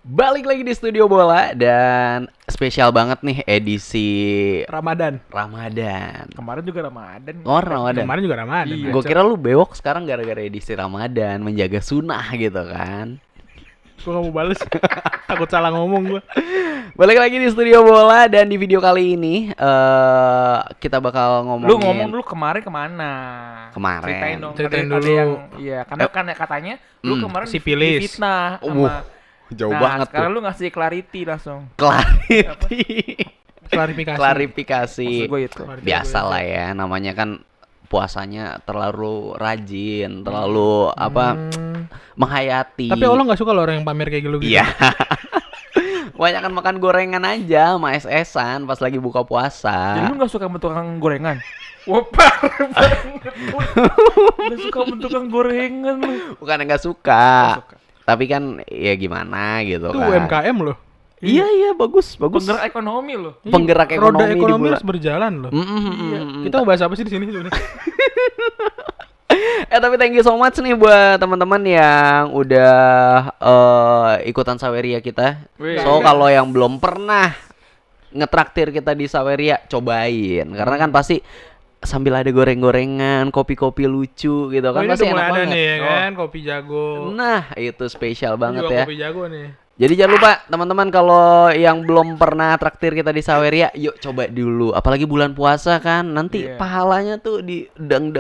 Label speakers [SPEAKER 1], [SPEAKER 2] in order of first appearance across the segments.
[SPEAKER 1] Balik lagi di Studio Bola dan spesial banget nih edisi
[SPEAKER 2] Ramadan.
[SPEAKER 1] Ramadan.
[SPEAKER 2] Kemarin juga Ramadan.
[SPEAKER 1] Oh, Ramadan.
[SPEAKER 2] Kemarin juga Ramadan.
[SPEAKER 1] Gue kira lu bewok sekarang gara-gara edisi Ramadan menjaga sunnah gitu kan.
[SPEAKER 2] Gue gak mau bales. Takut salah ngomong gue.
[SPEAKER 1] Balik lagi di Studio Bola dan di video kali ini kita bakal ngomongin.
[SPEAKER 3] Lu ngomong dulu kemarin kemana?
[SPEAKER 1] Kemarin.
[SPEAKER 3] Ceritain dong.
[SPEAKER 2] Ceritain
[SPEAKER 3] ada
[SPEAKER 2] dulu.
[SPEAKER 3] yang, iya, karena kan katanya lu kemarin
[SPEAKER 2] Sipilis.
[SPEAKER 3] difitnah
[SPEAKER 1] Wah,
[SPEAKER 3] sama.
[SPEAKER 1] jauh
[SPEAKER 3] Nah,
[SPEAKER 1] banget
[SPEAKER 3] sekarang
[SPEAKER 1] tuh.
[SPEAKER 3] lu ngasih clarity langsung.
[SPEAKER 2] Klarifikasi.
[SPEAKER 1] Klarifikasi.
[SPEAKER 3] Maksud gue itu.
[SPEAKER 1] Biasa lah ya, namanya kan puasanya terlalu rajin, terlalu menghayati.
[SPEAKER 2] Tapi Allah gak suka loh orang yang pamer kayak gitu.
[SPEAKER 1] Iya. Banyakan makan gorengan aja sama es-esan pas lagi buka puasa.
[SPEAKER 3] Jadi lu gak suka bentuk tukang gorengan? Wah, parah banget. Gak suka bentuk tukang gorengan lu.
[SPEAKER 1] Bukan enggak suka.
[SPEAKER 3] Nggak suka.
[SPEAKER 1] Tapi kan ya gimana gitu
[SPEAKER 2] Itu
[SPEAKER 1] kan.
[SPEAKER 2] UMKM loh.
[SPEAKER 1] Iya, bagus.
[SPEAKER 3] Penggerak ekonomi lu.
[SPEAKER 1] Penggerak
[SPEAKER 2] Roda
[SPEAKER 1] ekonomi di
[SPEAKER 2] ekonomi
[SPEAKER 1] bulan.
[SPEAKER 2] harus berjalan loh.
[SPEAKER 1] Iya.
[SPEAKER 2] Kita mau bahas apa sih di sini sebenarnya?
[SPEAKER 1] Tapi thank you so much nih buat teman-teman yang udah ikutan Saweria kita.
[SPEAKER 3] Wih.
[SPEAKER 1] So kalau yang belum pernah ngetraktir kita di Saweria, cobain. Karena kan pasti sambil ada goreng-gorengan, kopi-kopi lucu gitu kan
[SPEAKER 2] Oh, ini
[SPEAKER 1] pasti
[SPEAKER 2] udah mulai
[SPEAKER 1] enak
[SPEAKER 2] ada
[SPEAKER 1] banget.
[SPEAKER 2] nih ya kan, kopi jago.
[SPEAKER 1] Nah, itu spesial
[SPEAKER 2] Ini
[SPEAKER 1] banget
[SPEAKER 2] juga
[SPEAKER 1] ya.
[SPEAKER 2] Kopi jago nih.
[SPEAKER 1] Jadi jangan lupa teman-teman kalau yang belum pernah traktir kita di Saweria, yuk coba dulu. Apalagi bulan puasa kan, nanti
[SPEAKER 3] Iya.
[SPEAKER 1] pahalanya tuh di dang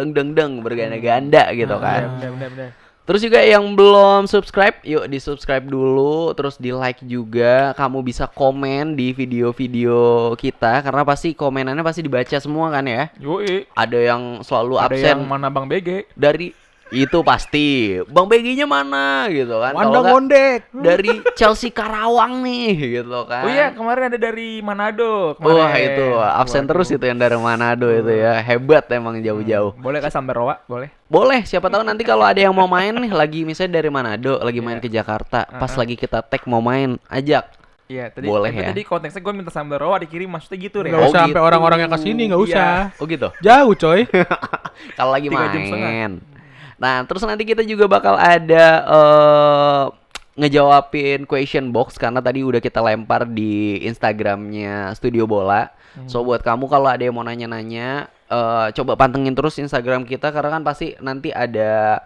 [SPEAKER 1] berganda-ganda gitu kan.
[SPEAKER 3] Bener.
[SPEAKER 1] Terus juga yang belum subscribe, yuk di subscribe dulu, terus di like juga. Kamu bisa komen di video-video kita karena pasti komenannya pasti dibaca semua kan ya.
[SPEAKER 3] Yoi.
[SPEAKER 1] Ada yang selalu
[SPEAKER 3] Ada
[SPEAKER 1] absen
[SPEAKER 3] yang mana Bang BG?
[SPEAKER 1] dari itu pasti. Bang BG-nya mana gitu kan. Kalau
[SPEAKER 2] Wandang
[SPEAKER 1] nggak,
[SPEAKER 2] Ngondek.
[SPEAKER 1] dari Chelsea Karawang nih gitu kan.
[SPEAKER 3] Oh iya, kemarin ada dari Manado.
[SPEAKER 1] Wah
[SPEAKER 3] Kemarin.
[SPEAKER 1] itu absen
[SPEAKER 3] Waduh.
[SPEAKER 1] terus itu yang dari Manado itu ya. Hebat emang jauh-jauh.
[SPEAKER 3] Boleh kan sampai Roa? Boleh.
[SPEAKER 1] Boleh, siapa tahu nanti kalau ada yang mau main nih lagi misalnya dari Manado, lagi main ke Jakarta, pas lagi kita tag mau main, ajak.
[SPEAKER 3] Iya, tadi
[SPEAKER 1] Boleh
[SPEAKER 3] tapi
[SPEAKER 1] ya.
[SPEAKER 3] Tadi konteksnya gue minta sampai Roa dikirim maksudnya gitu
[SPEAKER 2] Gak
[SPEAKER 3] ya.
[SPEAKER 1] Oh,
[SPEAKER 2] usah sampai
[SPEAKER 1] gitu.
[SPEAKER 2] orang-orang yang kesini, gak usah.
[SPEAKER 1] Oh gitu.
[SPEAKER 2] Jauh coy.
[SPEAKER 1] Kalau lagi
[SPEAKER 3] 3 jam setengah.
[SPEAKER 1] main. Nah, terus nanti kita juga bakal ada ngejawabin question box karena tadi udah kita lempar di Instagramnya Studio Bola. So buat kamu kalau ada yang mau nanya-nanya, coba pantengin terus Instagram kita karena kan pasti nanti ada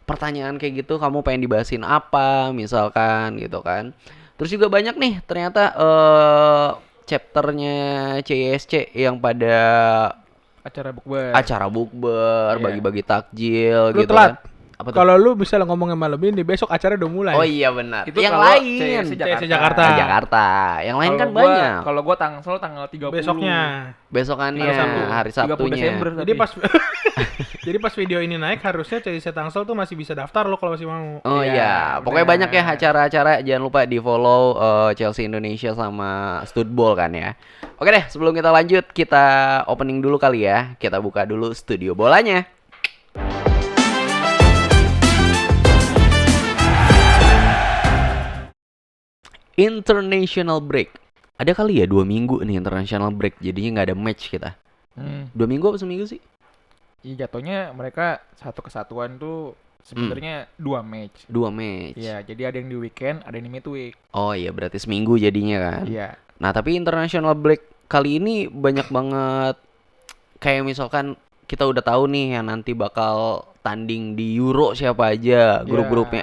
[SPEAKER 1] pertanyaan kayak gitu. Kamu pengen dibahasin apa, misalkan gitu kan. Terus juga banyak nih ternyata chapternya CISC yang pada
[SPEAKER 3] Acara bukber.
[SPEAKER 1] acara bukber,
[SPEAKER 3] Iya.
[SPEAKER 1] bagi-bagi takjil
[SPEAKER 2] Lu
[SPEAKER 1] gitu
[SPEAKER 2] telat.
[SPEAKER 1] kan. Apa tuh?
[SPEAKER 2] Kalau lu bisa ngomongnya malam ini, besok acara udah mulai.
[SPEAKER 1] Oh iya benar.
[SPEAKER 3] Itu
[SPEAKER 1] Yang
[SPEAKER 3] kalau
[SPEAKER 1] lain
[SPEAKER 3] CISC
[SPEAKER 2] CISC
[SPEAKER 3] Jakarta.
[SPEAKER 2] Jakarta.
[SPEAKER 1] Jakarta. Yang lain kan
[SPEAKER 3] Kalau
[SPEAKER 1] banyak.
[SPEAKER 3] Kalau gua Tangsel tanggal 30.
[SPEAKER 2] Besoknya.
[SPEAKER 1] Besokannya
[SPEAKER 2] Tanggal Sabtu.
[SPEAKER 1] hari
[SPEAKER 3] 30
[SPEAKER 1] Sabtunya.
[SPEAKER 3] Desember.
[SPEAKER 2] Jadi pas Jadi pas video ini naik harusnya CISC Tangsel tuh masih bisa daftar lo kalau masih mau.
[SPEAKER 1] Oh iya, pokoknya
[SPEAKER 3] benar.
[SPEAKER 1] banyak ya acara-acara. Jangan lupa di follow Chelsea Indonesia sama Studball kan ya. Oke deh, sebelum kita lanjut, kita opening dulu kali ya. Kita buka dulu studio bolanya. International break. Ada kali ya 2 minggu nih international break, jadinya nggak ada match kita. 2 minggu apa seminggu sih?
[SPEAKER 3] Iya, jatuhnya mereka satu kesatuan tuh sebenarnya 2 match.
[SPEAKER 1] 2 match.
[SPEAKER 3] Iya, jadi ada yang di weekend, ada yang di midweek.
[SPEAKER 1] Oh iya, berarti seminggu jadinya kan.
[SPEAKER 3] Iya.
[SPEAKER 1] Nah, tapi international break kali ini banyak banget. Kayak misalkan kita udah tahu nih yang nanti bakal tanding di Euro siapa aja, grup-grupnya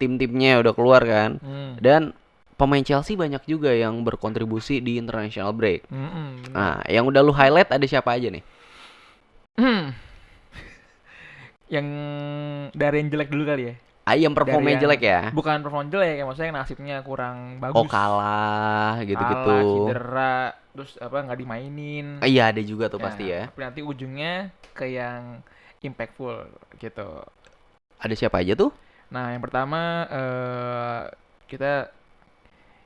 [SPEAKER 1] tim-timnya udah keluar kan. Dan pemain Chelsea banyak juga yang berkontribusi di international break.
[SPEAKER 3] Bener.
[SPEAKER 1] Nah, yang udah lu highlight ada siapa aja nih?
[SPEAKER 3] Yang dari yang jelek dulu kali ya.
[SPEAKER 1] Yang performanya
[SPEAKER 3] Dari yang-
[SPEAKER 1] jelek ya?
[SPEAKER 3] Bukan perform jelek ya, maksudnya yang nasibnya kurang bagus.
[SPEAKER 1] Oh, kalah gitu-gitu.
[SPEAKER 3] Kalah, cedera, terus nggak dimainin.
[SPEAKER 1] Iya, ada juga tuh
[SPEAKER 3] Ya,
[SPEAKER 1] pasti ya.
[SPEAKER 3] Tapi nanti ujungnya ke yang impactful gitu.
[SPEAKER 1] Ada siapa aja tuh?
[SPEAKER 3] Nah, yang pertama kita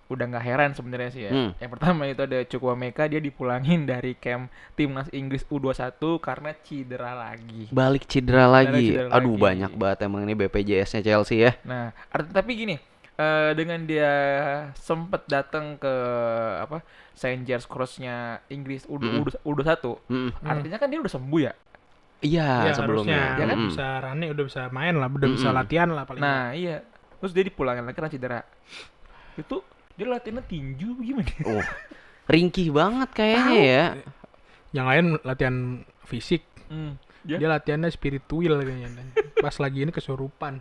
[SPEAKER 3] udah nggak heran sebenarnya sih ya. Yang pertama itu ada Chukwuemeka, dia dipulangin dari camp timnas Inggris U21 karena cedera lagi.
[SPEAKER 1] Balik cedera lagi.
[SPEAKER 3] cedera
[SPEAKER 1] Aduh,
[SPEAKER 3] lagi.
[SPEAKER 1] banyak banget emang ini BPJS-nya Chelsea ya.
[SPEAKER 3] Nah, tapi gini, dengan dia sempet datang ke Saint George's Cross-nya Inggris U21, artinya kan dia udah sembuh ya.
[SPEAKER 1] Iya,
[SPEAKER 2] Ya,
[SPEAKER 1] sebelumnya.
[SPEAKER 2] harusnya. Dia kan
[SPEAKER 1] Mm-mm.
[SPEAKER 2] bisa running, udah bisa main lah, udah bisa latihan lah paling.
[SPEAKER 3] Nah, iya. Terus dia dipulangin lagi karena cedera. Itu dia latihannya tinju gimana?
[SPEAKER 1] Oh, ringkih banget kayaknya ya.
[SPEAKER 2] Yang lain latihan fisik,
[SPEAKER 3] Ya.
[SPEAKER 2] dia latihannya spiritual kayaknya. Pas lagi ini kesurupan,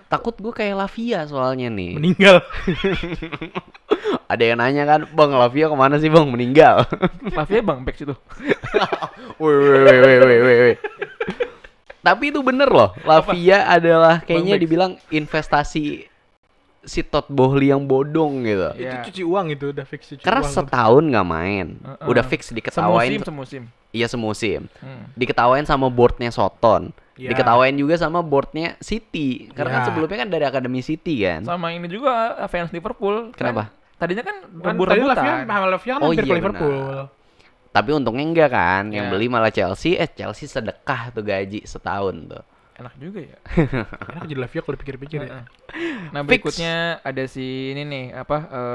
[SPEAKER 1] Takut gue kayak Lavia soalnya nih.
[SPEAKER 2] meninggal.
[SPEAKER 1] Ada yang nanya kan, Bang Lavia kemana sih Bang meninggal?
[SPEAKER 3] Lavia Bang Bex itu.
[SPEAKER 1] Woi. Tapi itu bener loh, Lavia adalah kayaknya
[SPEAKER 3] Bang Bex.
[SPEAKER 1] dibilang investasi si Todd Boehly yang bodong gitu.
[SPEAKER 3] Iya.
[SPEAKER 2] Itu cuci uang itu udah fix cuci
[SPEAKER 1] Karena
[SPEAKER 2] uang.
[SPEAKER 1] setahun nggak main, udah fix diketawain.
[SPEAKER 3] Semusim.
[SPEAKER 1] Iya semusim. Diketawain sama boardnya Soton.
[SPEAKER 2] Ya.
[SPEAKER 1] Diketawain juga sama boardnya City. Karena kan
[SPEAKER 2] Ya.
[SPEAKER 1] sebelumnya kan dari Akademi City kan.
[SPEAKER 3] Sama ini juga fans Liverpool.
[SPEAKER 1] Kenapa?
[SPEAKER 3] Kan, tadinya kan
[SPEAKER 2] Kan tadi Lavia
[SPEAKER 3] rebut-rebutan.
[SPEAKER 2] kan
[SPEAKER 1] Oh
[SPEAKER 2] hampir
[SPEAKER 1] iya,
[SPEAKER 2] ke Liverpool.
[SPEAKER 1] Tapi untungnya enggak kan. Yang
[SPEAKER 3] Ya.
[SPEAKER 1] beli malah Chelsea. Chelsea sedekah tuh gaji setahun tuh.
[SPEAKER 3] Enak juga ya.
[SPEAKER 2] Enak jadi Lavia kalau dipikir-pikir ya.
[SPEAKER 3] Nah,
[SPEAKER 1] Fix.
[SPEAKER 3] berikutnya ada si ini nih,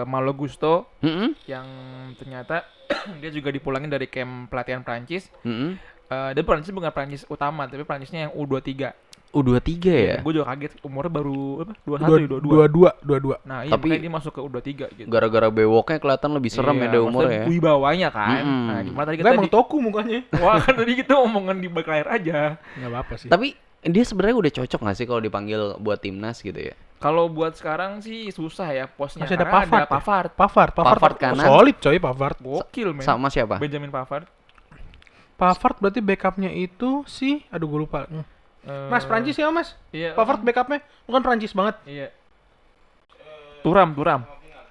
[SPEAKER 3] Malo Gusto
[SPEAKER 1] Mm-mm.
[SPEAKER 3] yang ternyata dia juga dipulangin dari camp pelatihan Prancis.
[SPEAKER 1] Mm-mm.
[SPEAKER 3] Dan Prancis bukan Prancis utama, tapi Prancisnya yang U23.
[SPEAKER 1] U23 ya.
[SPEAKER 3] Gue juga kaget umurnya baru 21 ya, 22.
[SPEAKER 2] 22.
[SPEAKER 3] Nah, iya
[SPEAKER 1] Tapi-
[SPEAKER 3] makanya dia masuk ke U23 gitu.
[SPEAKER 1] Gara-gara bewoknya kelihatan lebih serem ya
[SPEAKER 3] Iya,
[SPEAKER 1] dari
[SPEAKER 3] maksudnya
[SPEAKER 1] umurnya ya.
[SPEAKER 3] wibawanya kan.
[SPEAKER 1] Mm-mm.
[SPEAKER 3] Nah, gimana tadi
[SPEAKER 2] Enggak
[SPEAKER 3] kita
[SPEAKER 2] emang toku mukanya.
[SPEAKER 3] Wah, kan tadi kita omongan di bak layar aja.
[SPEAKER 2] Enggak apa-apa sih.
[SPEAKER 1] Tapi dia sebenarnya udah cocok gak sih kalau dipanggil buat timnas gitu ya?
[SPEAKER 3] Kalau buat sekarang sih susah ya posnya.
[SPEAKER 2] Masih ada
[SPEAKER 3] karena
[SPEAKER 2] Pavard ya?
[SPEAKER 3] Pavard.
[SPEAKER 1] Pavard kanan.
[SPEAKER 2] Solid coy Pavard.
[SPEAKER 3] Gokil men.
[SPEAKER 1] Sama siapa?
[SPEAKER 3] Benjamin Pavard.
[SPEAKER 2] Pavard berarti backupnya itu sih, aduh gue lupa. Mas Prancis ya Mas?
[SPEAKER 3] Iya.
[SPEAKER 2] Pavard backupnya bukan Prancis banget.
[SPEAKER 3] Iya. Turam.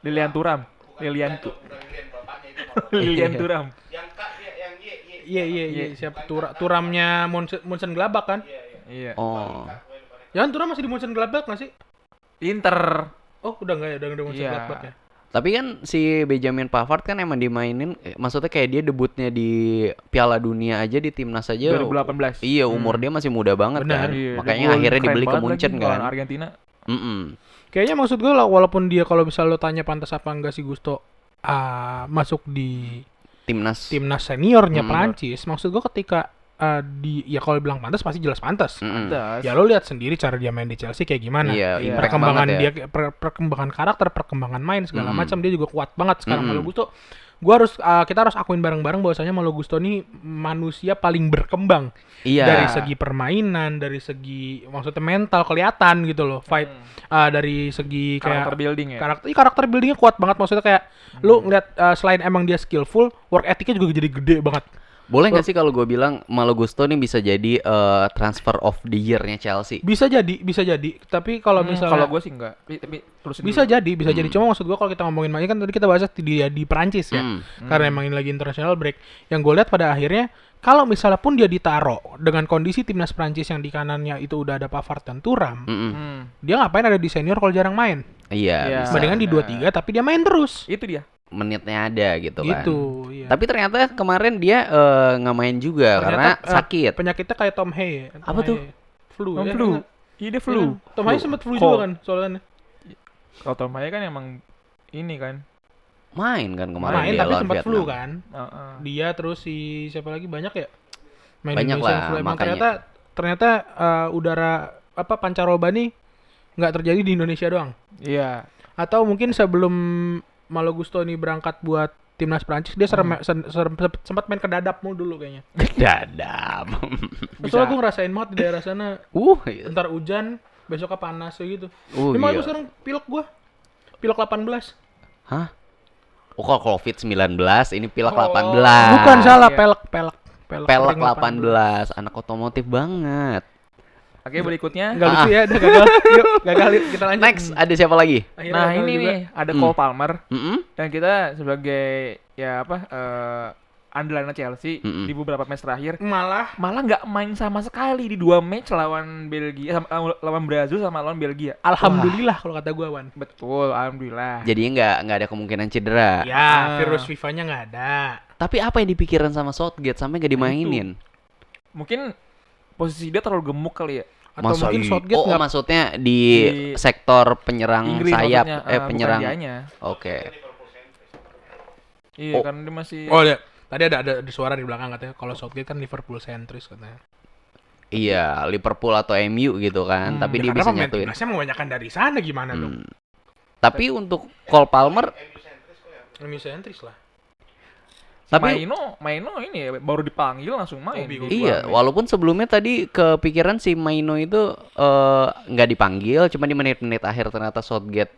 [SPEAKER 3] Lilian Turam. Lilian Turam.
[SPEAKER 2] Iya. Siapa Turamnya Munchen Gladbach kan?
[SPEAKER 3] Iya.
[SPEAKER 1] Oh.
[SPEAKER 2] Jangan Turam masih di Munchen Gladbach nggak sih?
[SPEAKER 3] Inter.
[SPEAKER 2] Oh udah nggak ya, udah Munchen
[SPEAKER 3] Iya.
[SPEAKER 2] Gladbach ya.
[SPEAKER 1] Tapi kan si Benjamin Pavard kan emang dimainin, maksudnya kayak dia debutnya di Piala Dunia aja di timnas aja.
[SPEAKER 3] 2018.
[SPEAKER 1] Iya, umur dia masih muda banget kan.
[SPEAKER 2] Benar.
[SPEAKER 3] Iya,
[SPEAKER 1] Makanya
[SPEAKER 3] dia
[SPEAKER 1] akhirnya
[SPEAKER 3] keren
[SPEAKER 1] dibeli ke
[SPEAKER 3] banget
[SPEAKER 1] Munchen
[SPEAKER 3] lagi
[SPEAKER 1] kan.
[SPEAKER 3] lawan Argentina.
[SPEAKER 1] Mm-mm.
[SPEAKER 2] Kayaknya maksud gue lah, walaupun dia kalau bisa lo tanya pantas apa enggak si Gusto masuk di
[SPEAKER 1] Timnas.
[SPEAKER 2] timnas seniornya
[SPEAKER 1] Hmm.
[SPEAKER 2] Prancis, maksud gue ketika ya kalau bilang pantas pasti jelas pantas.
[SPEAKER 1] Mm-mm.
[SPEAKER 3] Pantas.
[SPEAKER 2] Ya lo lihat sendiri cara dia main di Chelsea kayak gimana.
[SPEAKER 1] Iya,
[SPEAKER 3] Iya.
[SPEAKER 1] impact
[SPEAKER 2] Perkembangan
[SPEAKER 1] banget ya.
[SPEAKER 2] dia, perkembangan karakter, perkembangan main segala
[SPEAKER 1] Mm.
[SPEAKER 2] macam dia juga kuat banget sekarang.
[SPEAKER 1] Mm.
[SPEAKER 2] Malo Gusto, kita harus akuin bareng-bareng bahwasanya Malo Gusto ini manusia paling berkembang
[SPEAKER 1] Iya.
[SPEAKER 2] dari segi permainan, dari segi maksudnya mental kelihatan gitu loh, fight dari segi
[SPEAKER 3] Karakter
[SPEAKER 2] kayak
[SPEAKER 3] building ya.
[SPEAKER 2] karakter buildingnya kuat banget, maksudnya kayak lu ngeliat selain emang dia skillful, work ethicnya juga jadi gede banget.
[SPEAKER 1] Boleh nggak sih kalau gue bilang Malo Gusto nih bisa jadi transfer of the year-nya Chelsea?
[SPEAKER 2] Bisa jadi, tapi kalau misalnya
[SPEAKER 3] Kalau gue sih enggak. Tapi terusin
[SPEAKER 2] bisa
[SPEAKER 3] dulu.
[SPEAKER 2] jadi cuma maksud gua kalau kita ngomongin main kan tadi kita bahas dia di Perancis ya,
[SPEAKER 1] Hmm.
[SPEAKER 2] karena emang ini lagi international break. Yang gue lihat pada akhirnya kalau misalnya pun dia ditaro dengan kondisi timnas Perancis yang di kanannya itu udah ada Pavard dan Thuram,
[SPEAKER 1] Mm-mm.
[SPEAKER 2] dia ngapain ada di senior kalau jarang main?
[SPEAKER 1] Iya.
[SPEAKER 3] Iya.
[SPEAKER 1] Bisa.
[SPEAKER 2] Mendingan di 23 tapi dia main terus.
[SPEAKER 3] Itu dia.
[SPEAKER 1] Menitnya ada gitu kan.
[SPEAKER 2] Gitu, iya.
[SPEAKER 1] Tapi ternyata kemarin dia nggak main juga karena
[SPEAKER 2] Ternyata,
[SPEAKER 1] sakit.
[SPEAKER 2] Penyakitnya kayak Tom Hay.
[SPEAKER 1] Apa tuh?
[SPEAKER 2] Flu.
[SPEAKER 3] Tom
[SPEAKER 2] ya,
[SPEAKER 3] flu.
[SPEAKER 2] kan?
[SPEAKER 3] Iya dia
[SPEAKER 2] Iya
[SPEAKER 3] flu.
[SPEAKER 2] kan? Tom Hay sempat flu
[SPEAKER 3] Cold.
[SPEAKER 2] juga kan soalnya.
[SPEAKER 3] Kalau Tom Maya kan emang ini kan.
[SPEAKER 1] Main kan kemarin
[SPEAKER 2] Main
[SPEAKER 1] dia
[SPEAKER 2] tapi
[SPEAKER 1] lawan
[SPEAKER 2] sempat
[SPEAKER 1] Vietnam.
[SPEAKER 2] flu kan.
[SPEAKER 3] Heeh.
[SPEAKER 2] Dia terus si siapa lagi banyak ya? Main
[SPEAKER 1] Banyak
[SPEAKER 2] Indonesia
[SPEAKER 1] lah,
[SPEAKER 2] flu. Emang
[SPEAKER 1] makanya.
[SPEAKER 2] ternyata udara pancaroba nih nggak terjadi di Indonesia doang.
[SPEAKER 3] Iya.
[SPEAKER 2] Atau mungkin sebelum Malo Gusto ini berangkat buat timnas Prancis dia sempat main ke Dadap mulu dulu kayaknya.
[SPEAKER 1] Dadap.
[SPEAKER 2] Soalnya gue ngerasain banget di daerah sana.
[SPEAKER 1] Iya.
[SPEAKER 2] Ntar hujan, besoknya panas kayak gitu.
[SPEAKER 1] Oh,
[SPEAKER 2] Ini malah
[SPEAKER 1] iya.
[SPEAKER 2] gue sekarang pilek gue. Pilek 18.
[SPEAKER 1] Hah? Oh, kalau COVID-19 ini pilek
[SPEAKER 3] Oh.
[SPEAKER 1] 18.
[SPEAKER 2] Bukan salah,
[SPEAKER 3] iya.
[SPEAKER 2] pelek
[SPEAKER 1] Pelek
[SPEAKER 2] kering
[SPEAKER 1] 18. Anak otomotif banget.
[SPEAKER 3] Oke, berikutnya.
[SPEAKER 2] Enggak lucu ya, udah gagal. Yuk, gagal yuk, kita lanjut.
[SPEAKER 1] Next, ada siapa lagi?
[SPEAKER 2] Akhirnya
[SPEAKER 3] Nah,
[SPEAKER 2] gagal
[SPEAKER 3] ini
[SPEAKER 2] juga.
[SPEAKER 3] nih ada Cole Palmer
[SPEAKER 1] Mm-mm.
[SPEAKER 3] dan kita sebagai ya apa andalan Chelsea
[SPEAKER 1] Mm-mm.
[SPEAKER 3] di beberapa match terakhir
[SPEAKER 2] malah
[SPEAKER 3] malah nggak main sama sekali di 2 match lawan Belgia lawan Brazil sama lawan Belgia.
[SPEAKER 2] alhamdulillah kalau kata gua, Wan.
[SPEAKER 3] Betul, alhamdulillah.
[SPEAKER 1] Jadinya nggak ada kemungkinan cedera.
[SPEAKER 2] Ya, virus FIFA-nya nggak ada.
[SPEAKER 1] Tapi apa yang dipikiran sama Southgate sampai nggak dimainin?
[SPEAKER 3] Mungkin posisi dia terlalu gemuk kali ya.
[SPEAKER 2] Atau mungkin
[SPEAKER 1] iya?
[SPEAKER 2] Southgate
[SPEAKER 1] Oh,
[SPEAKER 2] nggak
[SPEAKER 1] maksudnya di
[SPEAKER 3] Di
[SPEAKER 1] sektor penyerang
[SPEAKER 3] Inggris
[SPEAKER 1] sayap,
[SPEAKER 3] maksudnya, bukan
[SPEAKER 1] penyerang.
[SPEAKER 3] dianya.
[SPEAKER 1] Oke.
[SPEAKER 3] Iya,
[SPEAKER 1] Oh.
[SPEAKER 3] karena dia masih
[SPEAKER 2] Oh, ya. Tadi ada suara di belakang katanya kalau Southgate kan Liverpool sentris katanya.
[SPEAKER 1] Iya, Liverpool atau MU gitu kan. Tapi
[SPEAKER 2] Ya,
[SPEAKER 1] dia
[SPEAKER 2] karena
[SPEAKER 1] bisa
[SPEAKER 2] pemain
[SPEAKER 1] nyatuin.
[SPEAKER 2] timnasnya membanyakan dari sana gimana dong?
[SPEAKER 1] Hmm. Tapi untuk Cole Palmer,
[SPEAKER 2] MU sentris lah.
[SPEAKER 1] tapi
[SPEAKER 3] Maino ini ya, baru dipanggil langsung main.
[SPEAKER 2] Hobi.
[SPEAKER 1] iya, walaupun sebelumnya tadi kepikiran si Maino itu nggak dipanggil, cuma di menit-menit akhir ternyata Southgate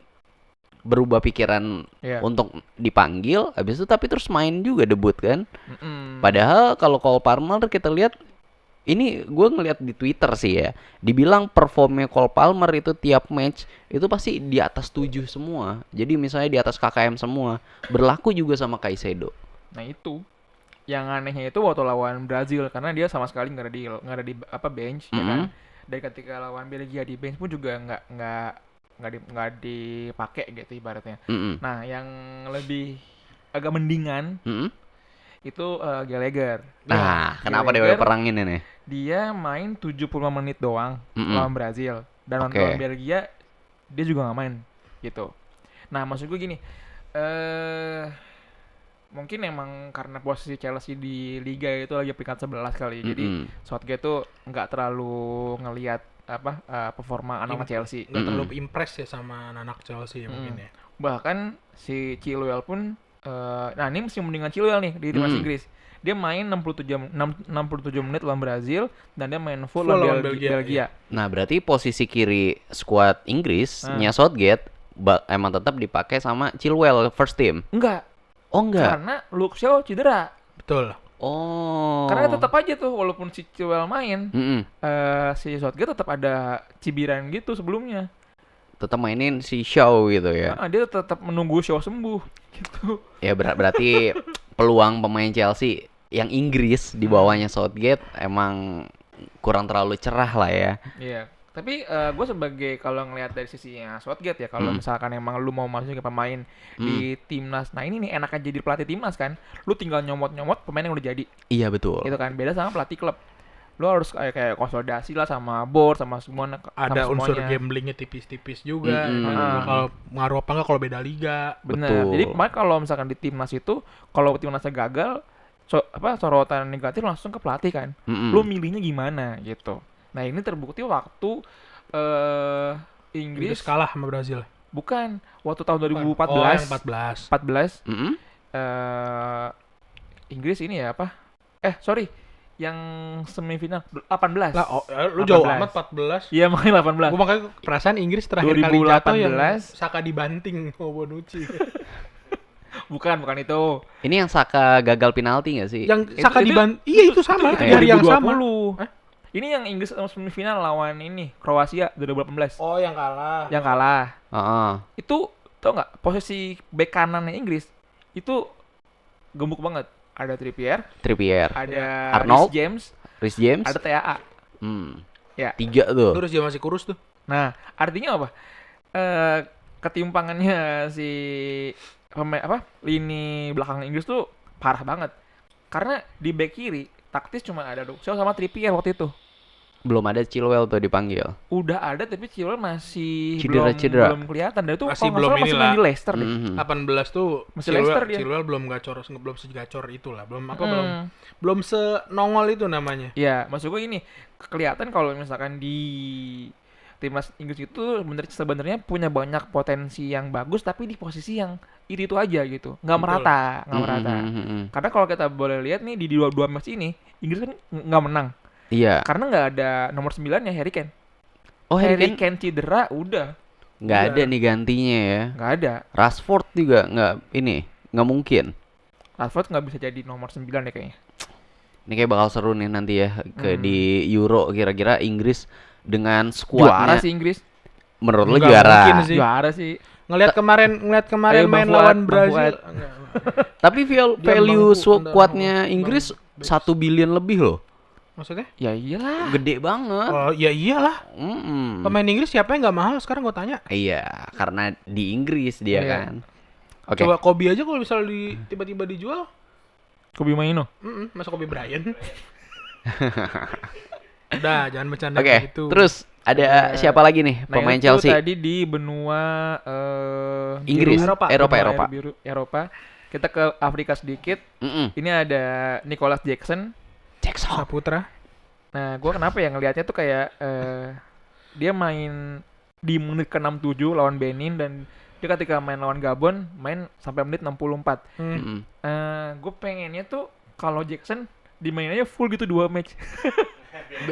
[SPEAKER 1] berubah pikiran
[SPEAKER 3] Iya.
[SPEAKER 1] untuk dipanggil, habis itu tapi terus main juga debut kan.
[SPEAKER 3] Mm-mm.
[SPEAKER 1] Padahal kalau Cole Palmer kita lihat, ini gue ngeliat di Twitter sih ya, dibilang performnya Cole Palmer itu tiap match itu pasti di atas 7 semua. Jadi misalnya di atas KKM semua. Berlaku juga sama Caicedo.
[SPEAKER 3] Nah itu yang anehnya itu waktu lawan Brazil karena dia sama sekali nggak ada di apa bench ya kan. Dan ketika lawan Belgia di bench pun juga nggak dipakai gitu ibaratnya.
[SPEAKER 1] Mm-mm.
[SPEAKER 3] Nah yang lebih agak mendingan
[SPEAKER 1] Mm-mm.
[SPEAKER 3] itu Gallagher.
[SPEAKER 1] Nah, kenapa dia
[SPEAKER 3] Gallagher,
[SPEAKER 1] perangin ini?
[SPEAKER 3] dia main 75 menit doang
[SPEAKER 1] Mm-mm.
[SPEAKER 3] lawan Brazil dan
[SPEAKER 1] Oke.
[SPEAKER 3] lawan Belgia dia juga nggak main gitu. Nah maksud gue gini, mungkin emang karena posisi Chelsea di Liga itu lagi peringkat 11 kali, jadi
[SPEAKER 1] Mm-mm.
[SPEAKER 3] Southgate tuh nggak terlalu ngelihat performa anak Chelsea.
[SPEAKER 2] Nggak terlalu impress ya sama anak Chelsea ya mungkin ya.
[SPEAKER 3] Bahkan si Chilwell pun, nah ini musim mendingan Chilwell nih di timnas Inggris. Dia main 67 menit lawan Brazil dan dia main full lawan
[SPEAKER 2] lawan Belgia,
[SPEAKER 3] Belgia.
[SPEAKER 1] Nah, berarti posisi kiri skuad Inggrisnya Southgate emang tetap dipakai sama Chilwell first team.
[SPEAKER 3] Enggak,
[SPEAKER 1] Oh enggak.
[SPEAKER 3] karena Luke Shaw cedera.
[SPEAKER 2] Betul.
[SPEAKER 1] Oh.
[SPEAKER 3] Karena tetap aja tuh walaupun si Chilwell main,
[SPEAKER 1] Mm-mm.
[SPEAKER 3] si Southgate tetap ada cibiran gitu sebelumnya.
[SPEAKER 1] Tetap mainin si Shaw gitu ya.
[SPEAKER 3] Nah, dia tetap menunggu Shaw sembuh gitu.
[SPEAKER 1] Ya berarti peluang pemain Chelsea yang Inggris di bawahnya Southgate emang kurang terlalu cerah lah ya.
[SPEAKER 3] Iya. Tapi gue sebagai kalau ngelihat dari sisinya Southgate ya, kalau misalkan emang lu mau masukin pemain di timnas, nah ini nih enak aja jadi pelatih timnas kan, lu tinggal nyomot-nyomot pemain yang udah jadi,
[SPEAKER 1] Iya betul.
[SPEAKER 3] gitu kan. Beda sama pelatih klub, lu harus kayak konsolidasi lah sama board sama semua,
[SPEAKER 2] Ada
[SPEAKER 3] sama
[SPEAKER 2] unsur
[SPEAKER 3] semuanya.
[SPEAKER 2] gamblingnya tipis-tipis juga.
[SPEAKER 1] Mm-mm.
[SPEAKER 2] Kalau ngaruh apa nggak kalau beda liga.
[SPEAKER 3] Bener.
[SPEAKER 1] Betul.
[SPEAKER 3] Jadi makanya kalau misalkan di timnas itu, kalau timnasnya gagal, sorotan negatif langsung ke pelatih kan.
[SPEAKER 1] Mm-mm.
[SPEAKER 3] Lu milihnya gimana gitu. Nah ini terbukti waktu
[SPEAKER 2] Inggris
[SPEAKER 3] Inggris
[SPEAKER 2] kalah sama Brazil.
[SPEAKER 3] bukan waktu tahun
[SPEAKER 2] Oh,
[SPEAKER 3] 2014
[SPEAKER 2] yang 14.
[SPEAKER 3] 14
[SPEAKER 1] Mm-mm.
[SPEAKER 3] Inggris ini ya apa? Sorry, yang semifinal 18.
[SPEAKER 2] Lah, lu jauh
[SPEAKER 3] 18.
[SPEAKER 2] amat 14.
[SPEAKER 3] Iya makanya 18.
[SPEAKER 2] Gue makanya perasaan Inggris terakhir kali jatuh yang
[SPEAKER 3] 2018.
[SPEAKER 2] Saka dibanting sama Bonucci.
[SPEAKER 3] Bukan itu.
[SPEAKER 1] Ini yang Saka gagal penalti nggak sih?
[SPEAKER 2] Yang
[SPEAKER 3] Itu-
[SPEAKER 2] Saka
[SPEAKER 3] itu-
[SPEAKER 2] dibanting. Iya itu sama.
[SPEAKER 1] itu
[SPEAKER 2] Di hari yang sama.
[SPEAKER 3] 2020.
[SPEAKER 2] Hah?
[SPEAKER 3] Ini yang Inggris semifinal lawan ini Kroasia 2018.
[SPEAKER 2] Oh yang kalah.
[SPEAKER 3] Yang kalah.
[SPEAKER 1] Heeh.
[SPEAKER 3] Itu tau nggak posisi bek kanannya Inggris itu gemuk banget. Ada Trippier,
[SPEAKER 1] Trippier,
[SPEAKER 3] ada
[SPEAKER 1] Arnold.
[SPEAKER 3] Reece James,
[SPEAKER 1] Reece James.
[SPEAKER 3] ada TAA. Ya.
[SPEAKER 1] 3 tuh.
[SPEAKER 2] Terus dia masih kurus tuh.
[SPEAKER 3] Nah, artinya apa? Ketimpangannya si lini belakang Inggris tuh parah banget. Karena di bek kiri taktis cuma ada Luke Shaw sama Trippier waktu itu.
[SPEAKER 1] Belum ada Chilwell tuh dipanggil.
[SPEAKER 3] Udah ada tapi Chilwell masih
[SPEAKER 1] Cedera.
[SPEAKER 3] belum kelihatan. Dan itu
[SPEAKER 2] Masih
[SPEAKER 3] kalau nggak
[SPEAKER 2] belum
[SPEAKER 3] salah masih
[SPEAKER 2] inilah.
[SPEAKER 3] main di Leicester deh.
[SPEAKER 1] Mhm.
[SPEAKER 2] 18 tuh
[SPEAKER 3] Masih Leicester dia.
[SPEAKER 2] Chilwell belum belum segacor itulah. Belum
[SPEAKER 3] Hmm.
[SPEAKER 2] belum senongol itu namanya.
[SPEAKER 3] Ya, maksud gue ini kelihatan kalau misalkan di timnas Inggris itu sebenarnya punya banyak potensi yang bagus tapi di posisi yang itu aja gitu. Nggak
[SPEAKER 2] Betul.
[SPEAKER 3] nggak merata.
[SPEAKER 1] Mhm.
[SPEAKER 3] Karena kalau kita boleh lihat nih di dua match ini Inggris kan nggak menang
[SPEAKER 1] Iya.
[SPEAKER 3] karena nggak ada nomor 9-nya Harry Kane.
[SPEAKER 1] Oh, Harry Kane
[SPEAKER 3] Kane cedera udah
[SPEAKER 1] nggak ada nih gantinya ya.
[SPEAKER 3] nggak ada.
[SPEAKER 1] Rashford juga nggak mungkin.
[SPEAKER 3] Rashford nggak bisa jadi nomor 9 deh kayaknya.
[SPEAKER 1] Ini kayak bakal seru nih nanti ya di Euro, kira-kira Inggris dengan
[SPEAKER 3] Juara
[SPEAKER 1] skuadnya.
[SPEAKER 3] sih Inggris.
[SPEAKER 1] Menurut lo
[SPEAKER 2] Nggak
[SPEAKER 1] juara.
[SPEAKER 2] mungkin sih.
[SPEAKER 3] Juara sih.
[SPEAKER 2] Ngelihat kemarin
[SPEAKER 3] Ayo,
[SPEAKER 2] main
[SPEAKER 3] Bang
[SPEAKER 2] lawan
[SPEAKER 3] Fuad, Bang
[SPEAKER 2] Brazil.
[SPEAKER 1] Tapi
[SPEAKER 2] Dia
[SPEAKER 1] value
[SPEAKER 2] bangku,
[SPEAKER 1] skuadnya
[SPEAKER 2] bang-
[SPEAKER 1] Inggris
[SPEAKER 2] bang-
[SPEAKER 1] 1 billion lebih loh.
[SPEAKER 2] Maksudnya?
[SPEAKER 3] Ya iyalah.
[SPEAKER 1] Gede banget.
[SPEAKER 2] Oh ya iyalah.
[SPEAKER 1] Mm-mm.
[SPEAKER 2] Pemain Inggris siapa yang nggak mahal sekarang gue tanya.
[SPEAKER 1] Iya, karena di Inggris dia
[SPEAKER 3] Iya.
[SPEAKER 1] kan. Oke.
[SPEAKER 2] Coba Kobe aja kalau misalnya tiba-tiba dijual,
[SPEAKER 3] Kobe Maino.
[SPEAKER 2] masa Kobe Bryant. Udah, jangan bercanda
[SPEAKER 1] Oke,
[SPEAKER 2] kayak gitu.
[SPEAKER 1] terus ada siapa lagi nih
[SPEAKER 3] Nah,
[SPEAKER 1] pemain
[SPEAKER 3] itu
[SPEAKER 1] Chelsea?
[SPEAKER 3] tadi di benua
[SPEAKER 1] Inggris,
[SPEAKER 3] biru.
[SPEAKER 1] Eropa.
[SPEAKER 3] Benua Eropa. Kita ke Afrika sedikit.
[SPEAKER 1] Mm-mm.
[SPEAKER 3] Ini ada Nicholas Jackson.
[SPEAKER 1] Jackson.
[SPEAKER 2] Saputra.
[SPEAKER 3] Nah, gua kenapa ya ngelihatnya tuh kayak dia main di menit ke-67 lawan Benin dan Dia ketika main lawan Gabon, main sampai menit 64.
[SPEAKER 1] Mm-mm.
[SPEAKER 3] Gue pengennya tuh kalau Jackson dimainnya full gitu 2 match.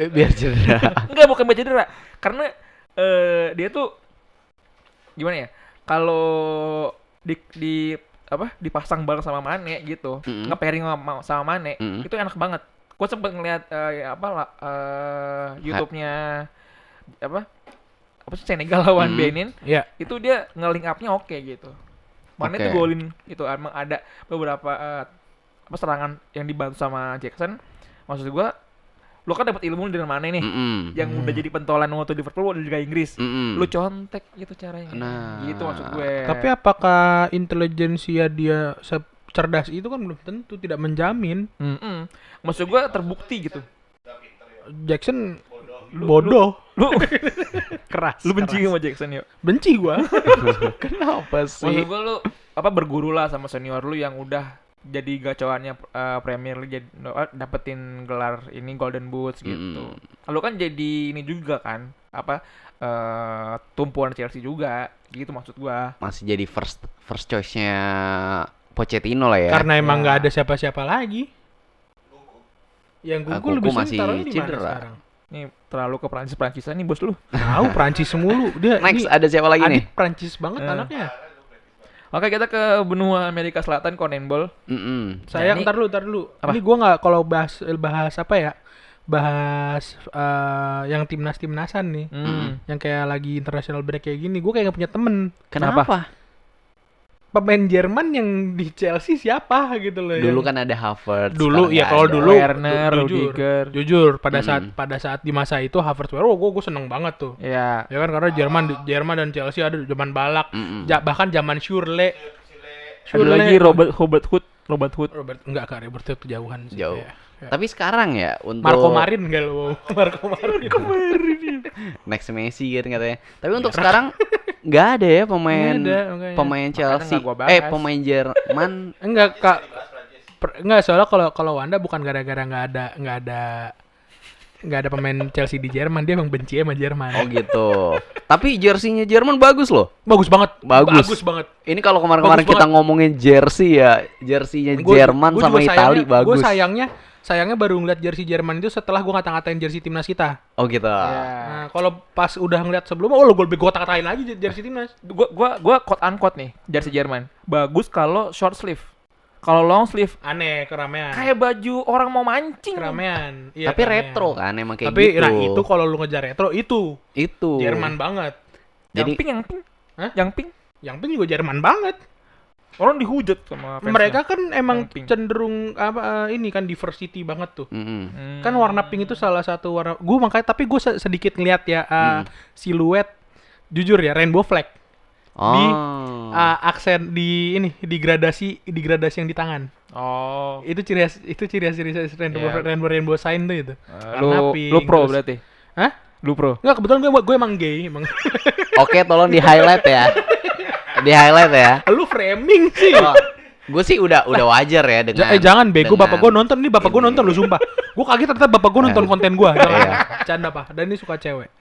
[SPEAKER 1] Biar cedera.
[SPEAKER 3] Enggak, bukan biar cedera. Karena dia tuh gimana ya? Kalau dipasang bareng sama Mane gitu, nge-pairing sama Mane, itu enak banget. Gue sempet ngeliat YouTube-nya apa sih Senegal lawan Benin.
[SPEAKER 2] Iya.
[SPEAKER 3] Itu dia nge-link up-nya oke gitu. Mane tuh golin itu emang ada beberapa serangan yang dibantu sama Jackson. Maksud gue, lu kan dapat ilmu dari Mane nih, yang udah jadi pentolan waktu di Liverpool dan juga Inggris. Lu contek gitu caranya.
[SPEAKER 1] Nah,
[SPEAKER 3] gitu maksud gue.
[SPEAKER 2] Tapi apakah intelijensia dia cerdas itu kan belum tentu, tidak menjamin.
[SPEAKER 3] Maksud gue terbukti gitu.
[SPEAKER 2] Jackson bodoh.
[SPEAKER 3] Lu
[SPEAKER 2] Keras.
[SPEAKER 3] lu benci sama Jackson yuk.
[SPEAKER 2] Benci gua.
[SPEAKER 1] kenapa
[SPEAKER 3] Maksud
[SPEAKER 1] sih?
[SPEAKER 3] gue lu berguru lah sama senior lu yang udah jadi gacoannya Premier League, jadi dapetin gelar ini Golden Boots gitu. Lu kan jadi ini juga kan tumpuan Chelsea juga gitu maksud gua.
[SPEAKER 1] Masih jadi first choice-nya Pochettino lah ya.
[SPEAKER 2] Karena emang nggak ada siapa-siapa lagi. Yang
[SPEAKER 1] Kuku
[SPEAKER 2] Gugu lebih
[SPEAKER 1] masih
[SPEAKER 2] taruhnya di mana
[SPEAKER 1] cedera.
[SPEAKER 2] sekarang?
[SPEAKER 3] Ini terlalu ke Prancis-Prancisan nih bos lu.
[SPEAKER 2] Tahu Prancis mulu. Dia
[SPEAKER 1] Next
[SPEAKER 2] ini
[SPEAKER 1] ada siapa lagi nih?
[SPEAKER 2] adik Prancis banget anaknya.
[SPEAKER 3] Oke, kita ke benua Amerika Selatan, CONMEBOL.
[SPEAKER 2] Sayang,
[SPEAKER 3] Nah,
[SPEAKER 2] ntar dulu.
[SPEAKER 3] Apa?
[SPEAKER 2] Ini gua nggak kalau bahas apa ya? Bahas yang timnasan nih. Yang kayak lagi international break kayak gini, gua kayak nggak punya temen.
[SPEAKER 1] Kenapa?
[SPEAKER 2] Pemain Jerman yang di Chelsea siapa gitu loh.
[SPEAKER 1] Dulu
[SPEAKER 2] yang...
[SPEAKER 1] kan ada Havertz.
[SPEAKER 2] Dulu
[SPEAKER 1] sekarang
[SPEAKER 2] ya
[SPEAKER 1] nggak
[SPEAKER 2] kalau
[SPEAKER 1] ada.
[SPEAKER 2] dulu
[SPEAKER 3] Werner,
[SPEAKER 2] jujur,
[SPEAKER 3] Rudiger.
[SPEAKER 2] jujur pada saat di masa itu Havertz, gue seneng banget tuh.
[SPEAKER 3] Iya.
[SPEAKER 2] Ya kan karena Jerman dan Chelsea ada zaman balak, bahkan zaman Schürrle.
[SPEAKER 3] Ada lagi Robert Hood.
[SPEAKER 2] Robert enggak Kak, Robert itu kejauhan sih.
[SPEAKER 1] Jauh.
[SPEAKER 2] Ya.
[SPEAKER 1] Tapi sekarang ya untuk
[SPEAKER 2] Marco Marin enggak lo. Marco Marin.
[SPEAKER 1] next Messi gitu katanya. Tapi untuk sekarang nggak ada ya pemain
[SPEAKER 2] Nggak ada, makanya.
[SPEAKER 1] pemain Chelsea.
[SPEAKER 3] nggak gua bahas.
[SPEAKER 1] Pemain Jerman.
[SPEAKER 2] Enggak Kak. Enggak, soalnya kalau Wanda bukan gara-gara nggak ada pemain Chelsea di Jerman, dia emang benci sama Jerman.
[SPEAKER 1] Oh gitu. Tapi jersey-nya Jerman bagus loh.
[SPEAKER 2] Bagus banget.
[SPEAKER 1] Bagus.
[SPEAKER 2] Banget.
[SPEAKER 1] Ini kalau kemarin-kemarin
[SPEAKER 2] Bagus
[SPEAKER 1] kita ngomongin jersey ya, jersey-nya Jerman
[SPEAKER 2] Gua
[SPEAKER 1] sama
[SPEAKER 2] juga
[SPEAKER 1] Itali bagus.
[SPEAKER 2] Gue sayangnya baru ngeliat jersey Jerman itu setelah gue ngata-ngatain jersey timnas kita.
[SPEAKER 1] Oh gitu.
[SPEAKER 3] Iya.
[SPEAKER 2] Nah, kalau pas udah ngeliat sebelumnya, oh lo gue kata-katain lagi jersey timnas.
[SPEAKER 3] Gua quote unquote nih jersey Jerman. Bagus kalau short sleeve. Kalau long sleeve
[SPEAKER 2] Aneh, keramaian.
[SPEAKER 3] kayak baju orang mau mancing.
[SPEAKER 2] Keramaian. Iya,
[SPEAKER 1] Tapi
[SPEAKER 2] keramaian.
[SPEAKER 1] retro kan emang kayak
[SPEAKER 2] Tapi
[SPEAKER 1] gitu.
[SPEAKER 2] nah itu kalau lu ngejar retro itu
[SPEAKER 1] Itu.
[SPEAKER 2] Jerman banget.
[SPEAKER 3] Yang
[SPEAKER 1] Jadi-
[SPEAKER 3] pink.
[SPEAKER 2] Hah?
[SPEAKER 3] Yang pink.
[SPEAKER 2] Yang pink juga Jerman banget.
[SPEAKER 3] Orang dihujat sama fansnya.
[SPEAKER 2] Mereka kan emang
[SPEAKER 3] Yang pink.
[SPEAKER 2] cenderung ini kan diversity banget tuh.
[SPEAKER 1] Mm-mm.
[SPEAKER 2] Kan warna pink itu salah satu warna. Tapi gue sedikit ngeliat ya siluet. Jujur ya, rainbow flag. Di aksen di gradasi yang di tangan.
[SPEAKER 3] Oh.
[SPEAKER 2] Itu ciri khas rainbow sign tuh itu. Warna pink,
[SPEAKER 3] Lu pro
[SPEAKER 2] terus-
[SPEAKER 3] berarti.
[SPEAKER 2] Hah?
[SPEAKER 3] Lu pro.
[SPEAKER 2] Enggak, kebetulan gue emang gay emang.
[SPEAKER 1] Oke, tolong di highlight ya. Di highlight ya.
[SPEAKER 2] Lu framing sih.
[SPEAKER 1] Oh, gue sih udah wajar ya dengan.
[SPEAKER 2] Jangan bego,
[SPEAKER 1] dengan
[SPEAKER 2] bapak gue nonton nih, bapak gue
[SPEAKER 1] ini.
[SPEAKER 2] nonton lu sumpah. Gue kaget ternyata bapak gue nonton konten gue. Jangan
[SPEAKER 1] Iya.
[SPEAKER 2] canda Pak. Dan ini suka cewek.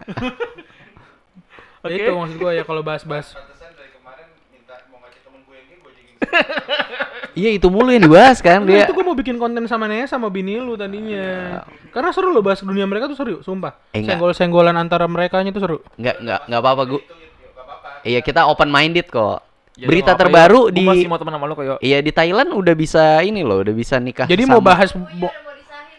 [SPEAKER 3] Oke.
[SPEAKER 2] Itu maksud gue ya kalau bahas-bahas.
[SPEAKER 1] Iya itu mulu yang dibahas kan
[SPEAKER 2] Enggak,
[SPEAKER 1] dia.
[SPEAKER 2] itu gue mau bikin konten sama Nea sama bini lu tadinya. Karena seru loh bahas dunia mereka tuh seru, sumpah.
[SPEAKER 1] Enggak.
[SPEAKER 2] Senggol-senggolan antara merekanya tuh seru.
[SPEAKER 1] Nggak apa-apa gue. Iya kita open minded kok.
[SPEAKER 3] Ya,
[SPEAKER 1] Berita
[SPEAKER 3] nggak apa-apa,
[SPEAKER 1] terbaru
[SPEAKER 3] yuk. Gua masih
[SPEAKER 1] di
[SPEAKER 3] mau teman sama lu kok, yuk.
[SPEAKER 1] iya di Thailand udah bisa ini loh, udah bisa nikah.
[SPEAKER 2] Jadi
[SPEAKER 1] sama-
[SPEAKER 2] mau bahas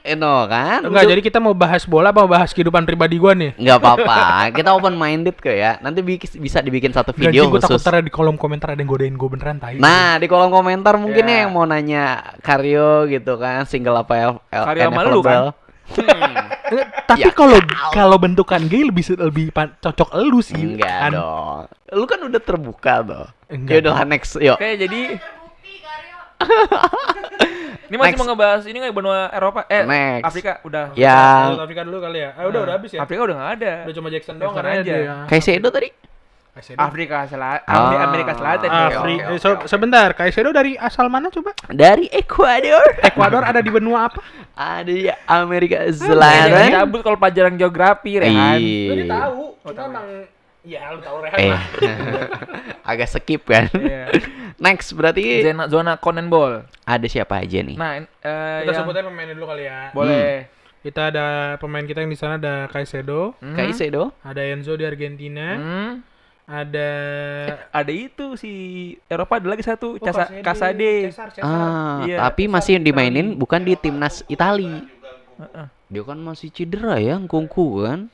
[SPEAKER 1] no kan?
[SPEAKER 2] enggak, jadi kita mau bahas bola apa mau bahas kehidupan pribadi gua nih?
[SPEAKER 1] Nggak apa-apa. Kita open minded kok ya. Nanti bisa dibikin satu video
[SPEAKER 2] Gue takut
[SPEAKER 1] khusus.
[SPEAKER 2] ntar di kolom komentar ada yang godain gue beneran tai.
[SPEAKER 1] Nah, di kolom komentar mungkin
[SPEAKER 3] Ya.
[SPEAKER 1] ya yang mau nanya Karyo gitu kan, single apa
[SPEAKER 3] Karyo sama lu kan?
[SPEAKER 2] Tapi
[SPEAKER 1] Ya,
[SPEAKER 2] kalau bentukan gay lebih cocok elu sih.
[SPEAKER 1] Enggak
[SPEAKER 2] kan?
[SPEAKER 1] dong. Lu kan udah terbuka tuh.
[SPEAKER 2] Enggak.
[SPEAKER 1] Ya udah next, yuk.
[SPEAKER 3] Oke, jadi ini masih
[SPEAKER 1] Next.
[SPEAKER 3] mau ngebahas ini nggak benua Eropa?
[SPEAKER 1] Next.
[SPEAKER 3] Afrika udah.
[SPEAKER 1] Ya,
[SPEAKER 2] South Africa dulu kali ya. Udah habis ya.
[SPEAKER 3] Afrika udah nggak ada.
[SPEAKER 2] Udah cuma Jackson
[SPEAKER 3] Jackson
[SPEAKER 2] doang karena
[SPEAKER 3] aja.
[SPEAKER 2] dia.
[SPEAKER 1] Kaisedo tadi.
[SPEAKER 3] Afrika Selatan,
[SPEAKER 1] Ah.
[SPEAKER 3] Amerika Selatan. ya.
[SPEAKER 2] Afrika.
[SPEAKER 1] Oke.
[SPEAKER 2] Sebentar, Kaisedo dari asal mana coba?
[SPEAKER 1] Dari Ekuador.
[SPEAKER 2] Ekuador ada di benua apa?
[SPEAKER 1] Ada di Amerika
[SPEAKER 3] Jangan
[SPEAKER 1] Selatan.
[SPEAKER 3] cabut kalau pelajaran geografi, Rehan.
[SPEAKER 1] Iya.
[SPEAKER 2] Gue tahu. Cuma emang Iya, lu tahu Rehan
[SPEAKER 1] Eh,
[SPEAKER 2] lah.
[SPEAKER 1] agak skip kan.
[SPEAKER 3] Iya.
[SPEAKER 1] Next berarti
[SPEAKER 3] Zona Conan Ball.
[SPEAKER 1] ada siapa aja nih?
[SPEAKER 3] Nah,
[SPEAKER 2] Kita
[SPEAKER 3] yang
[SPEAKER 2] sebutnya pemainnya dulu kali ya.
[SPEAKER 3] boleh.
[SPEAKER 2] Kita ada pemain kita yang di sana ada Caicedo,
[SPEAKER 1] Caicedo.
[SPEAKER 2] ada Enzo di Argentina,
[SPEAKER 3] Hmm.
[SPEAKER 2] ada
[SPEAKER 3] Ada itu si Eropa ada lagi satu,
[SPEAKER 2] Oh,
[SPEAKER 3] Casade.
[SPEAKER 2] Cesar.
[SPEAKER 3] Iya.
[SPEAKER 1] Tapi masih dimainin bukan di timnas Itali.
[SPEAKER 3] Heeh.
[SPEAKER 1] Dia kan masih cedera ya, Nkunku kan.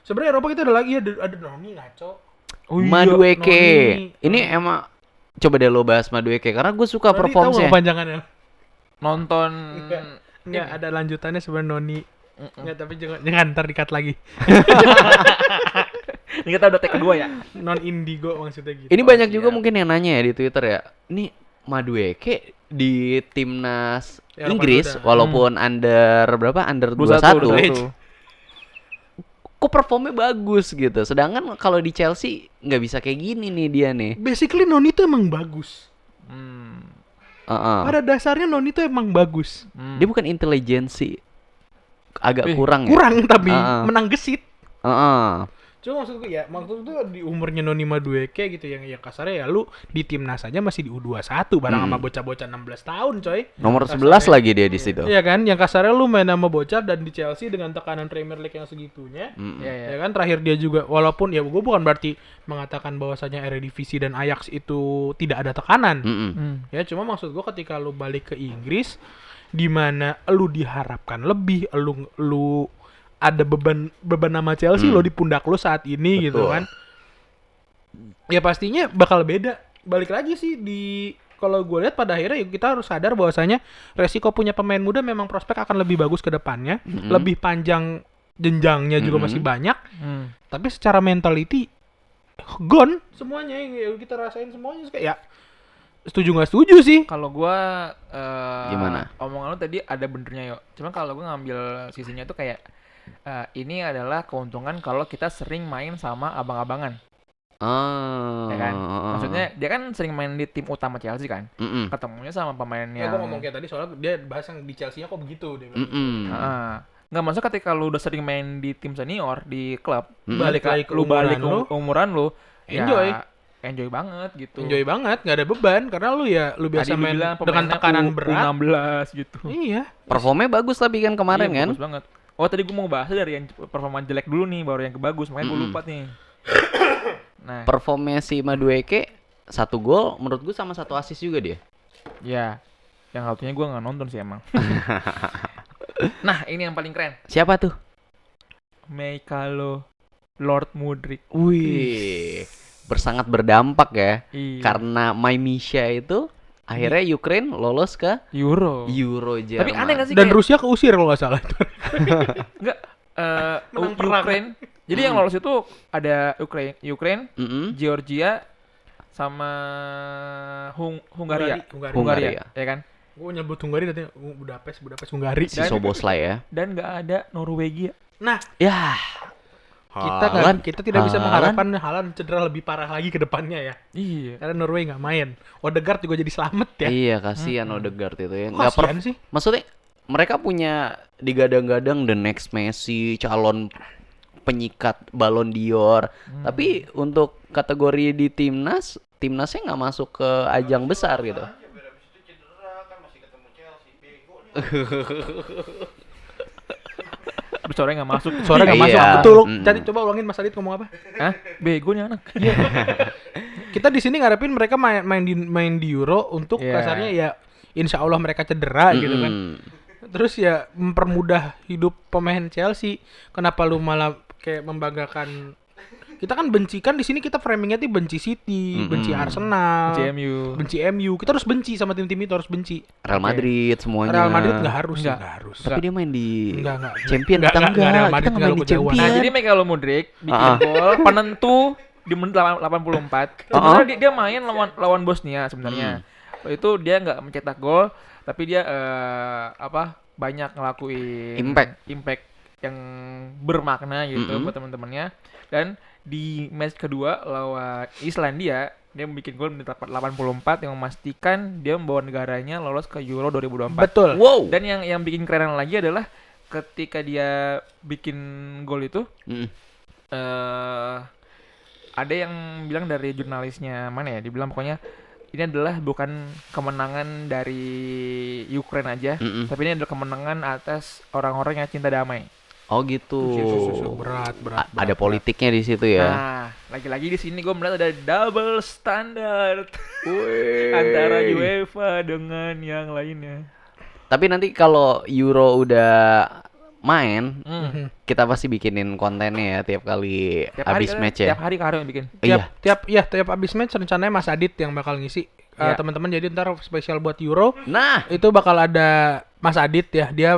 [SPEAKER 2] Sebenarnya Eropa kita ada lagi ada Noni ngaco.
[SPEAKER 3] Oh iya,
[SPEAKER 1] Madueke.
[SPEAKER 2] Noni.
[SPEAKER 1] Ini emang coba deh lo bahas Madueke karena gue suka
[SPEAKER 2] Noni tahu
[SPEAKER 1] performance-nya.
[SPEAKER 2] nggak panjangannya?
[SPEAKER 3] Nonton
[SPEAKER 2] Enggak, ada lanjutannya sebenarnya Noni. Enggak, tapi jangan ntar dikat lagi.
[SPEAKER 3] Ini kita udah take kedua ya.
[SPEAKER 2] Non indigo maksudnya gitu.
[SPEAKER 1] Ini banyak juga mungkin yang nanya ya di Twitter ya. Ini Madueke di timnas
[SPEAKER 2] Eropa
[SPEAKER 1] Inggris
[SPEAKER 2] udah.
[SPEAKER 1] walaupun under berapa? Under 21.
[SPEAKER 3] 21.
[SPEAKER 1] Kok performnya bagus gitu. Sedangkan kalau di Chelsea nggak bisa kayak gini nih dia nih.
[SPEAKER 2] Basically Noni itu emang bagus.
[SPEAKER 1] Heeh.
[SPEAKER 2] Pada dasarnya Noni itu emang bagus.
[SPEAKER 1] Dia bukan intelijensi. Agak kurang ya.
[SPEAKER 2] Kurang tapi
[SPEAKER 1] Heeh.
[SPEAKER 2] menang gesit.
[SPEAKER 1] Heeh.
[SPEAKER 2] Cuma maksudku ya, maksudku di umurnya Noni Madueke gitu yang kasarnya ya lu di timnas aja masih di U21 bareng sama bocah-bocah 16 tahun, coy.
[SPEAKER 1] Nomor 11 lagi dia di situ.
[SPEAKER 2] Iya kan, yang kasarnya lu main sama bocah dan di Chelsea dengan tekanan Premier League yang segitunya.
[SPEAKER 3] Iya.
[SPEAKER 2] Ya kan terakhir dia juga walaupun ya gue bukan berarti mengatakan bahwasanya Eredivisie dan Ajax itu tidak ada tekanan.
[SPEAKER 1] Mm-mm.
[SPEAKER 2] Ya cuma maksud gue ketika lu balik ke Inggris di mana lu diharapkan lebih, lu ada beban nama Chelsea lo di pundak lu saat ini gitu
[SPEAKER 1] Betul.
[SPEAKER 2] kan. Ya pastinya bakal beda. Balik lagi sih di kalau gue lihat pada akhirnya ya kita harus sadar bahwasanya resiko punya pemain muda memang prospek akan lebih bagus ke depannya, lebih panjang jenjangnya juga masih banyak. Tapi secara mentality gone semuanya yang kita rasain semuanya kayak ya setuju nggak setuju sih.
[SPEAKER 3] Kalau gua
[SPEAKER 1] Gimana?
[SPEAKER 3] omongan lu tadi ada benernya yo. Cuman kalau gua ngambil sisinya tuh kayak ini adalah keuntungan kalau kita sering main sama abang-abangan, ya kan? Maksudnya dia kan sering main di tim utama Chelsea kan,
[SPEAKER 1] Mm-mm.
[SPEAKER 3] ketemunya sama pemain
[SPEAKER 2] Ya
[SPEAKER 3] yang
[SPEAKER 2] gue ngomong kayak tadi soalnya dia bahas yang di Chelsea-nya kok begitu dia bilang.
[SPEAKER 1] Mm-mm.
[SPEAKER 3] nggak maksud ketika lu udah sering main di tim senior di klub,
[SPEAKER 2] Balik lagi ke
[SPEAKER 3] lu balik
[SPEAKER 2] umuran
[SPEAKER 3] ke umuran lu,
[SPEAKER 2] Enjoy.
[SPEAKER 3] ya, enjoy banget gitu.
[SPEAKER 2] Enjoy banget, nggak ada beban karena lu biasa
[SPEAKER 3] Tadi lu
[SPEAKER 2] main
[SPEAKER 3] bilang
[SPEAKER 2] dengan
[SPEAKER 3] pemainnya
[SPEAKER 2] tekanan berat.
[SPEAKER 3] U16 gitu.
[SPEAKER 2] Iya.
[SPEAKER 1] Performanya bagus tapi kan kemarin
[SPEAKER 3] Iya,
[SPEAKER 1] kan.
[SPEAKER 3] bagus banget. Oh tadi gue mau bahas dari yang performa jelek dulu nih, baru yang bagus, makanya gue lupa nih. Nah,
[SPEAKER 1] Performanya si Madueke 1 gol menurut gue sama 1 assist juga dia.
[SPEAKER 3] ya, yang satunya gue nggak nonton sih emang. Nah, ini yang paling keren,
[SPEAKER 1] Siapa tuh?
[SPEAKER 3] Meikalo Lord Mudryk.
[SPEAKER 1] Wih, bersangat berdampak ya.
[SPEAKER 3] Iya.
[SPEAKER 1] Karena My Misha itu akhirnya Ukraine lolos ke
[SPEAKER 3] Euro.
[SPEAKER 1] Euro Jerman.
[SPEAKER 3] Tapi aneh gak sih
[SPEAKER 2] Dan
[SPEAKER 3] kayak,
[SPEAKER 2] Rusia keusir kalau nggak salah.
[SPEAKER 3] nggak
[SPEAKER 2] Menang perang.
[SPEAKER 3] Ukraine. Jadi yang lolos itu ada Ukraine,
[SPEAKER 1] Mm-mm.
[SPEAKER 3] Georgia, sama Hungaria.
[SPEAKER 2] Hungaria.
[SPEAKER 1] Hungaria.
[SPEAKER 3] Ya kan?
[SPEAKER 2] Gue nyebut Hungaria nanti Budapest Hungaria.
[SPEAKER 1] Si Soboslai ya.
[SPEAKER 3] Dan nggak ada Norwegia.
[SPEAKER 2] Nah,
[SPEAKER 1] Ya,
[SPEAKER 2] kita tidak bisa
[SPEAKER 1] Haaland.
[SPEAKER 2] mengharapkan Haaland cedera lebih parah lagi ke depannya ya.
[SPEAKER 3] Iya.
[SPEAKER 2] Karena Norway nggak main. Odegaard juga jadi selamat ya.
[SPEAKER 1] Iya, kasihan Odegaard itu ya.
[SPEAKER 2] Kasihan sih.
[SPEAKER 1] Maksudnya mereka punya digadang-gadang the next Messi, calon penyikat Ballon d'Or. Tapi untuk kategori di timnasnya nggak masuk ke ajang besar gitu.
[SPEAKER 3] Terus suaranya nggak masuk.
[SPEAKER 2] Suara nggak
[SPEAKER 1] Iya.
[SPEAKER 2] masuk. Betul.
[SPEAKER 1] Mm.
[SPEAKER 2] Jadi coba ulangin Mas Adit ngomong apa?
[SPEAKER 3] Hah? Bego nih anak.
[SPEAKER 2] Kita di sini ngarepin mereka main di Euro untuk
[SPEAKER 3] Iya.
[SPEAKER 2] kasarnya ya insya Allah mereka cedera gitu kan.
[SPEAKER 1] Mm-mm.
[SPEAKER 2] Terus ya mempermudah hidup pemain Chelsea. Kenapa lu malah kayak membanggakan? Kita kan benci kan di sini kita framingnya tuh benci City, benci Arsenal,
[SPEAKER 3] CMU.
[SPEAKER 2] benci MU. Kita harus benci sama tim-tim itu, harus benci.
[SPEAKER 1] Real Madrid semuanya.
[SPEAKER 2] Real Madrid nggak harus,
[SPEAKER 3] Nggak.
[SPEAKER 2] nggak harus.
[SPEAKER 1] Tapi dia main di
[SPEAKER 2] Enggak.
[SPEAKER 1] Champion
[SPEAKER 2] Nggak,
[SPEAKER 1] kita
[SPEAKER 2] nggak,
[SPEAKER 1] enggak.
[SPEAKER 2] Real
[SPEAKER 1] Kita
[SPEAKER 2] Madrid
[SPEAKER 1] nggak main di
[SPEAKER 2] nggak kejauhan.
[SPEAKER 1] Champion.
[SPEAKER 3] Nah, jadi Meikalo Mudryk bikin gol penentu di menit 84. Sebenarnya dia main lawan Bosnia sebenarnya. Itu dia nggak mencetak gol, tapi dia banyak ngelakuin impact yang bermakna gitu buat teman-temannya. Dan di match kedua lawan Islandia dia bikin gol menit 84 yang memastikan dia membawa negaranya lolos ke Euro 2024.
[SPEAKER 2] Betul.
[SPEAKER 1] Wow.
[SPEAKER 3] Dan yang bikin keren lagi adalah ketika dia bikin gol itu
[SPEAKER 1] Mm.
[SPEAKER 3] ada yang bilang dari jurnalisnya mana ya, dibilang pokoknya ini adalah bukan kemenangan dari Ukraina aja, tapi ini adalah kemenangan atas orang-orang yang cinta damai.
[SPEAKER 1] Oh gitu.
[SPEAKER 2] Berat.
[SPEAKER 1] Ada politiknya di situ ya.
[SPEAKER 3] Nah, lagi-lagi di sini gue melihat ada double standard antara UEFA dengan yang lainnya.
[SPEAKER 1] Tapi nanti kalau Euro udah main, kita pasti bikinin kontennya ya tiap kali habis match ya.
[SPEAKER 3] Tiap hari Karo yang bikin.
[SPEAKER 1] Iya.
[SPEAKER 2] Tiap abis match rencananya Mas Adit yang bakal ngisi.
[SPEAKER 3] Iya.
[SPEAKER 2] Teman-teman, jadi ntar spesial buat Euro
[SPEAKER 1] Nah,
[SPEAKER 2] itu bakal ada Mas Adit ya, dia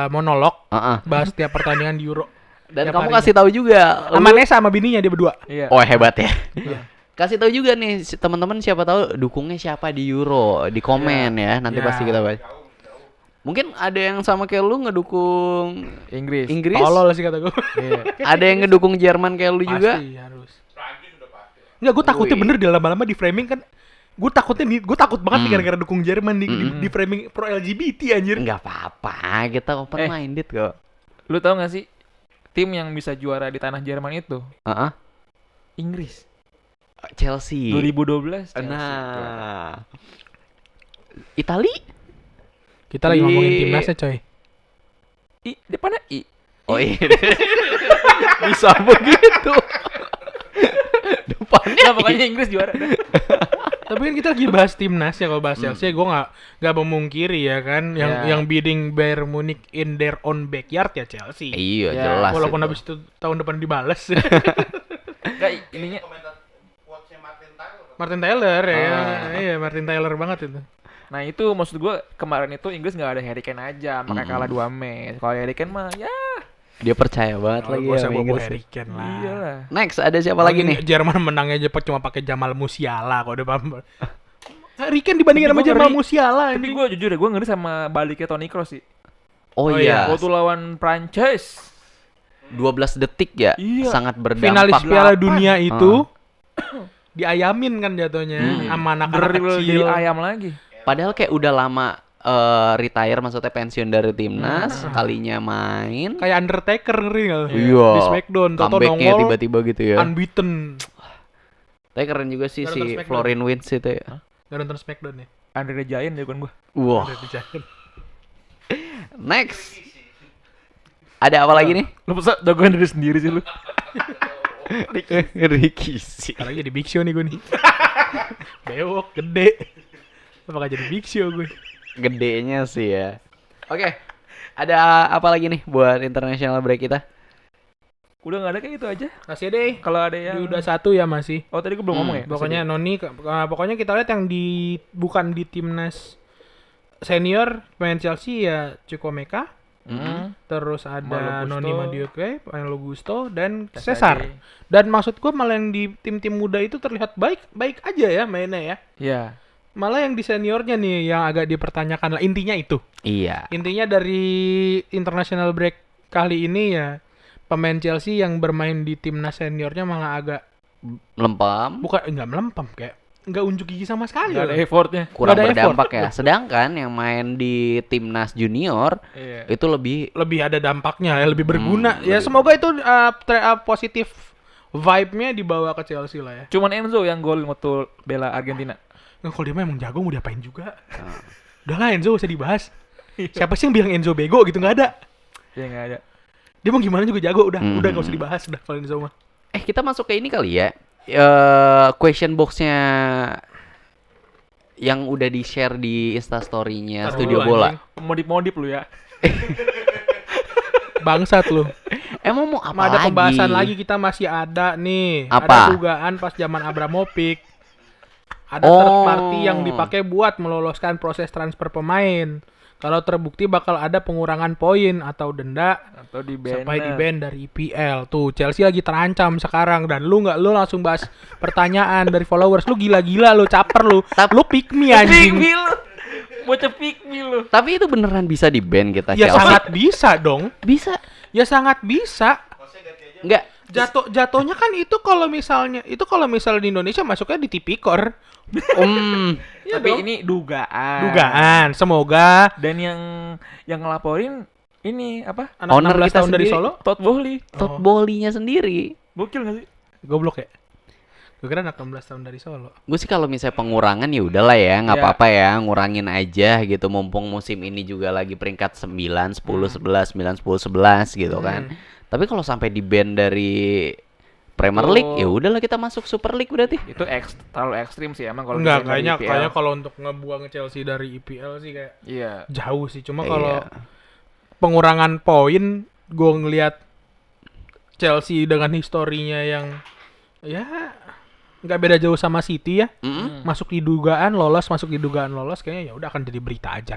[SPEAKER 2] monolog
[SPEAKER 1] heeh.
[SPEAKER 2] bahas tiap pertandingan di Euro.
[SPEAKER 1] Dan
[SPEAKER 2] Tiap
[SPEAKER 1] kamu
[SPEAKER 2] harinya.
[SPEAKER 1] kasih tahu juga.
[SPEAKER 2] Sama Nesa sama bininya dia berdua.
[SPEAKER 3] Iya.
[SPEAKER 1] Oh, hebat ya. Kasih tahu juga nih teman-teman, siapa tahu dukungnya siapa di Euro, di komen ya. Nanti
[SPEAKER 2] Iya.
[SPEAKER 1] pasti kita bahas. Mungkin ada yang sama kayak lu ngedukung
[SPEAKER 3] Inggris.
[SPEAKER 2] Tolol sih kata gue.
[SPEAKER 3] Iya.
[SPEAKER 1] Ada yang ngedukung Jerman kayak lu juga.
[SPEAKER 2] Pasti harus. Enggak, gue takutnya
[SPEAKER 1] Wih.
[SPEAKER 2] bener di lama-lama di framing kan. Gue takut banget nih gara-gara dukung Jerman di framing pro LGBT anjir.
[SPEAKER 1] Enggak apa-apa, kita open minded kok.
[SPEAKER 3] Lu tau gak sih tim yang bisa juara di tanah Jerman itu?
[SPEAKER 1] Heeh.
[SPEAKER 3] Inggris.
[SPEAKER 1] Chelsea.
[SPEAKER 3] 2012. Chelsea.
[SPEAKER 1] Nah. Itali?
[SPEAKER 2] Kita lagi ngomongin
[SPEAKER 1] Di-
[SPEAKER 2] timnasnya coy.
[SPEAKER 3] Depannya I.
[SPEAKER 1] Oh iya. Bisa begitu. Depannya.
[SPEAKER 3] Nah, pokoknya Inggris juara.
[SPEAKER 2] Tapi kan kita lagi bahas timnas ya, kalau bahas Chelsea gue nggak memungkiri ya kan yang bidding Bayern Munich in their own backyard ya Chelsea.
[SPEAKER 1] Iya,
[SPEAKER 3] Ya,
[SPEAKER 1] jelas.
[SPEAKER 2] Walaupun
[SPEAKER 1] itu.
[SPEAKER 2] habis itu tahun depan dibales.
[SPEAKER 3] Enggak, ininya
[SPEAKER 2] Martin Tyler ya. Iya, Martin Tyler banget itu.
[SPEAKER 3] Nah itu maksud gue kemarin itu Inggris nggak ada Harry Kane aja, makanya kalah 2 match. Kalau Harry Kane mah ya
[SPEAKER 1] Dia percaya banget
[SPEAKER 2] Kalau
[SPEAKER 1] lagi
[SPEAKER 2] gue
[SPEAKER 1] ya sama
[SPEAKER 2] bawa
[SPEAKER 1] Inggris.
[SPEAKER 2] Harry Kane lah.
[SPEAKER 3] iyalah.
[SPEAKER 1] Next, ada siapa lagi nih?
[SPEAKER 2] Jerman menangnya aja cuma pakai Jamal Musiala kok udah paham. Harry Kane dibandingin
[SPEAKER 3] Tapi
[SPEAKER 2] sama
[SPEAKER 3] gua
[SPEAKER 2] Jamal
[SPEAKER 3] ngeri.
[SPEAKER 2] Musiala
[SPEAKER 3] Tapi
[SPEAKER 2] ini.
[SPEAKER 3] gue jujur ya, gue ngeri sama baliknya Toni Kroos sih.
[SPEAKER 1] Oh,
[SPEAKER 2] Oh
[SPEAKER 1] iya.
[SPEAKER 2] iya.
[SPEAKER 3] Waktu lawan Prancis
[SPEAKER 1] 12 detik ya.
[SPEAKER 3] Iya.
[SPEAKER 1] Sangat berdampak.
[SPEAKER 2] Finalis Piala
[SPEAKER 3] 8.
[SPEAKER 2] Dunia itu diayamin kan jatuhnya sama anak-anak
[SPEAKER 3] drill
[SPEAKER 2] kecil.
[SPEAKER 3] jadi ayam lagi.
[SPEAKER 1] Padahal kayak udah lama retire, maksudnya pensiun dari timnas, kalinya main.
[SPEAKER 2] Kayak Undertaker ngeri nggak? lu?
[SPEAKER 1] Iya.
[SPEAKER 2] Di Smackdown, Toto
[SPEAKER 1] Comeback-nya
[SPEAKER 2] nongol
[SPEAKER 1] tiba-tiba gitu ya.
[SPEAKER 2] unbeaten.
[SPEAKER 1] Tapi keren juga sih
[SPEAKER 2] Nggak
[SPEAKER 1] si
[SPEAKER 2] nonton Smackdown.
[SPEAKER 1] Florin Wirtz itu ya.
[SPEAKER 2] Gak nonton Smackdown ya?
[SPEAKER 3] Andre the Giant ya gue.
[SPEAKER 1] Wah.
[SPEAKER 2] Ada di jalan.
[SPEAKER 1] Next. Ada apa lagi nih?
[SPEAKER 3] Lu masa jagoan diri sendiri sih lu?
[SPEAKER 1] Ricky sih.
[SPEAKER 2] Sekarang jadi Big Show nih gue nih. Bewok, gede. Apakah jadi Big Show gue?
[SPEAKER 1] Gedenya sih ya. Oke. Ada apa lagi nih buat international break kita?
[SPEAKER 3] Udah nggak ada kayak gitu aja.
[SPEAKER 2] Kasih deh.
[SPEAKER 3] Kalau ada yang
[SPEAKER 2] Udah satu ya masih.
[SPEAKER 3] Oh tadi gue belum ngomong ya.
[SPEAKER 2] Pokoknya Noni, pokoknya kita lihat yang bukan di timnas senior pemain Chelsea ya Chukwuemeka, terus ada
[SPEAKER 3] Malo Gusto.
[SPEAKER 2] Noni Madueke, Malo Gusto dan
[SPEAKER 3] Cesar.
[SPEAKER 2] Cesar. Dan maksud gua malah yang di tim-tim muda itu terlihat baik aja ya mainnya ya.
[SPEAKER 3] Iya.
[SPEAKER 2] Malah yang di seniornya nih yang agak dipertanyakan lah, intinya itu.
[SPEAKER 1] Iya.
[SPEAKER 2] Intinya dari international break kali ini ya pemain Chelsea yang bermain di timnas seniornya malah agak
[SPEAKER 1] Lempam.
[SPEAKER 2] enggak melempem, kayak enggak unjuk gigi sama sekali.
[SPEAKER 3] Nggak ada
[SPEAKER 2] loh.
[SPEAKER 3] effortnya.
[SPEAKER 1] Kurang
[SPEAKER 2] Nggak ada
[SPEAKER 1] berdampak ya. Sedangkan yang main di timnas junior
[SPEAKER 3] Iya.
[SPEAKER 1] itu lebih
[SPEAKER 2] Ada dampaknya ya, lebih berguna. Ya semoga itu positif vibe-nya dibawa ke Chelsea lah ya.
[SPEAKER 3] Cuman Enzo yang gol waktu bela Argentina.
[SPEAKER 2] Nggak, kalau dia mah emang jago mau diapain juga. Udah lah Enzo gak usah dibahas. Siapa sih yang bilang Enzo bego gitu, nggak ada.
[SPEAKER 3] Ya nggak ada.
[SPEAKER 2] Dia mau gimana juga jago, udah gak usah dibahas udah kalau Enzo mah.
[SPEAKER 1] kita masuk ke ini kali ya. Question box-nya yang udah di-share di Instastory-nya
[SPEAKER 2] Ntar
[SPEAKER 1] Studio
[SPEAKER 2] dulu,
[SPEAKER 1] Bola.
[SPEAKER 2] anjing.
[SPEAKER 3] Modif-modif lu ya.
[SPEAKER 2] Bangsat lu.
[SPEAKER 1] Emang mau apa
[SPEAKER 2] Ada
[SPEAKER 1] lagi?
[SPEAKER 2] pembahasan lagi, kita masih ada nih.
[SPEAKER 1] Apa?
[SPEAKER 2] Ada dugaan pas zaman Abramovich. Ada third party yang dipakai buat meloloskan proses transfer pemain. Kalau terbukti bakal ada pengurangan poin atau denda
[SPEAKER 3] Atau di ban.
[SPEAKER 2] sampai di ban dari IPL. Tuh Chelsea lagi terancam sekarang dan lu langsung bahas pertanyaan dari followers. Lu gila-gila lu, caper lu. Lu pick me
[SPEAKER 3] Pick
[SPEAKER 2] anjing.
[SPEAKER 3] me lu. Bocah pick me lu.
[SPEAKER 1] Tapi itu beneran bisa di-ban kita
[SPEAKER 2] Ya
[SPEAKER 1] Chelsea?
[SPEAKER 2] sangat bisa dong.
[SPEAKER 1] Bisa.
[SPEAKER 2] Ya sangat bisa.
[SPEAKER 1] Enggak.
[SPEAKER 2] Jatuhnya kan itu kalau misalnya di Indonesia masuknya di tipikor. Iya
[SPEAKER 3] Tapi
[SPEAKER 2] dong.
[SPEAKER 3] ini dugaan.
[SPEAKER 2] Dugaan, semoga
[SPEAKER 3] Dan yang ngelaporin ini apa?
[SPEAKER 2] anak
[SPEAKER 1] Owner
[SPEAKER 2] 16
[SPEAKER 1] kita
[SPEAKER 2] tahun dari
[SPEAKER 1] sendiri.
[SPEAKER 2] Solo
[SPEAKER 3] Todd Boehly.
[SPEAKER 1] Todd Bowley-nya sendiri.
[SPEAKER 3] Gokil gak sih?
[SPEAKER 2] goblok ya. Gue kira anak 16 tahun dari Solo.
[SPEAKER 1] Gue sih kalau misalnya pengurangan ya udahlah ya, nggak
[SPEAKER 3] Iya.
[SPEAKER 1] apa-apa ya, ngurangin aja gitu. Mumpung musim ini juga lagi peringkat 9, 10, 11, 9, 10, 11 gitu kan. Tapi kalau sampai di ban dari Premier
[SPEAKER 3] Itu-
[SPEAKER 1] League, ya udahlah kita masuk Super League berarti.
[SPEAKER 3] Itu terlalu ekstrim sih emang kalau
[SPEAKER 2] Enggak,
[SPEAKER 3] misalnya dari IPL.
[SPEAKER 2] kayaknya kalau untuk ngebuang Chelsea dari IPL sih kayak
[SPEAKER 3] Iya.
[SPEAKER 2] jauh sih. Cuma
[SPEAKER 1] Iya.
[SPEAKER 2] kalau pengurangan poin, gue ngelihat Chelsea dengan historinya yang ya nggak beda jauh sama City ya.
[SPEAKER 1] Mm-mm.
[SPEAKER 2] Masuk di dugaan lolos, kayaknya ya udah akan jadi berita aja.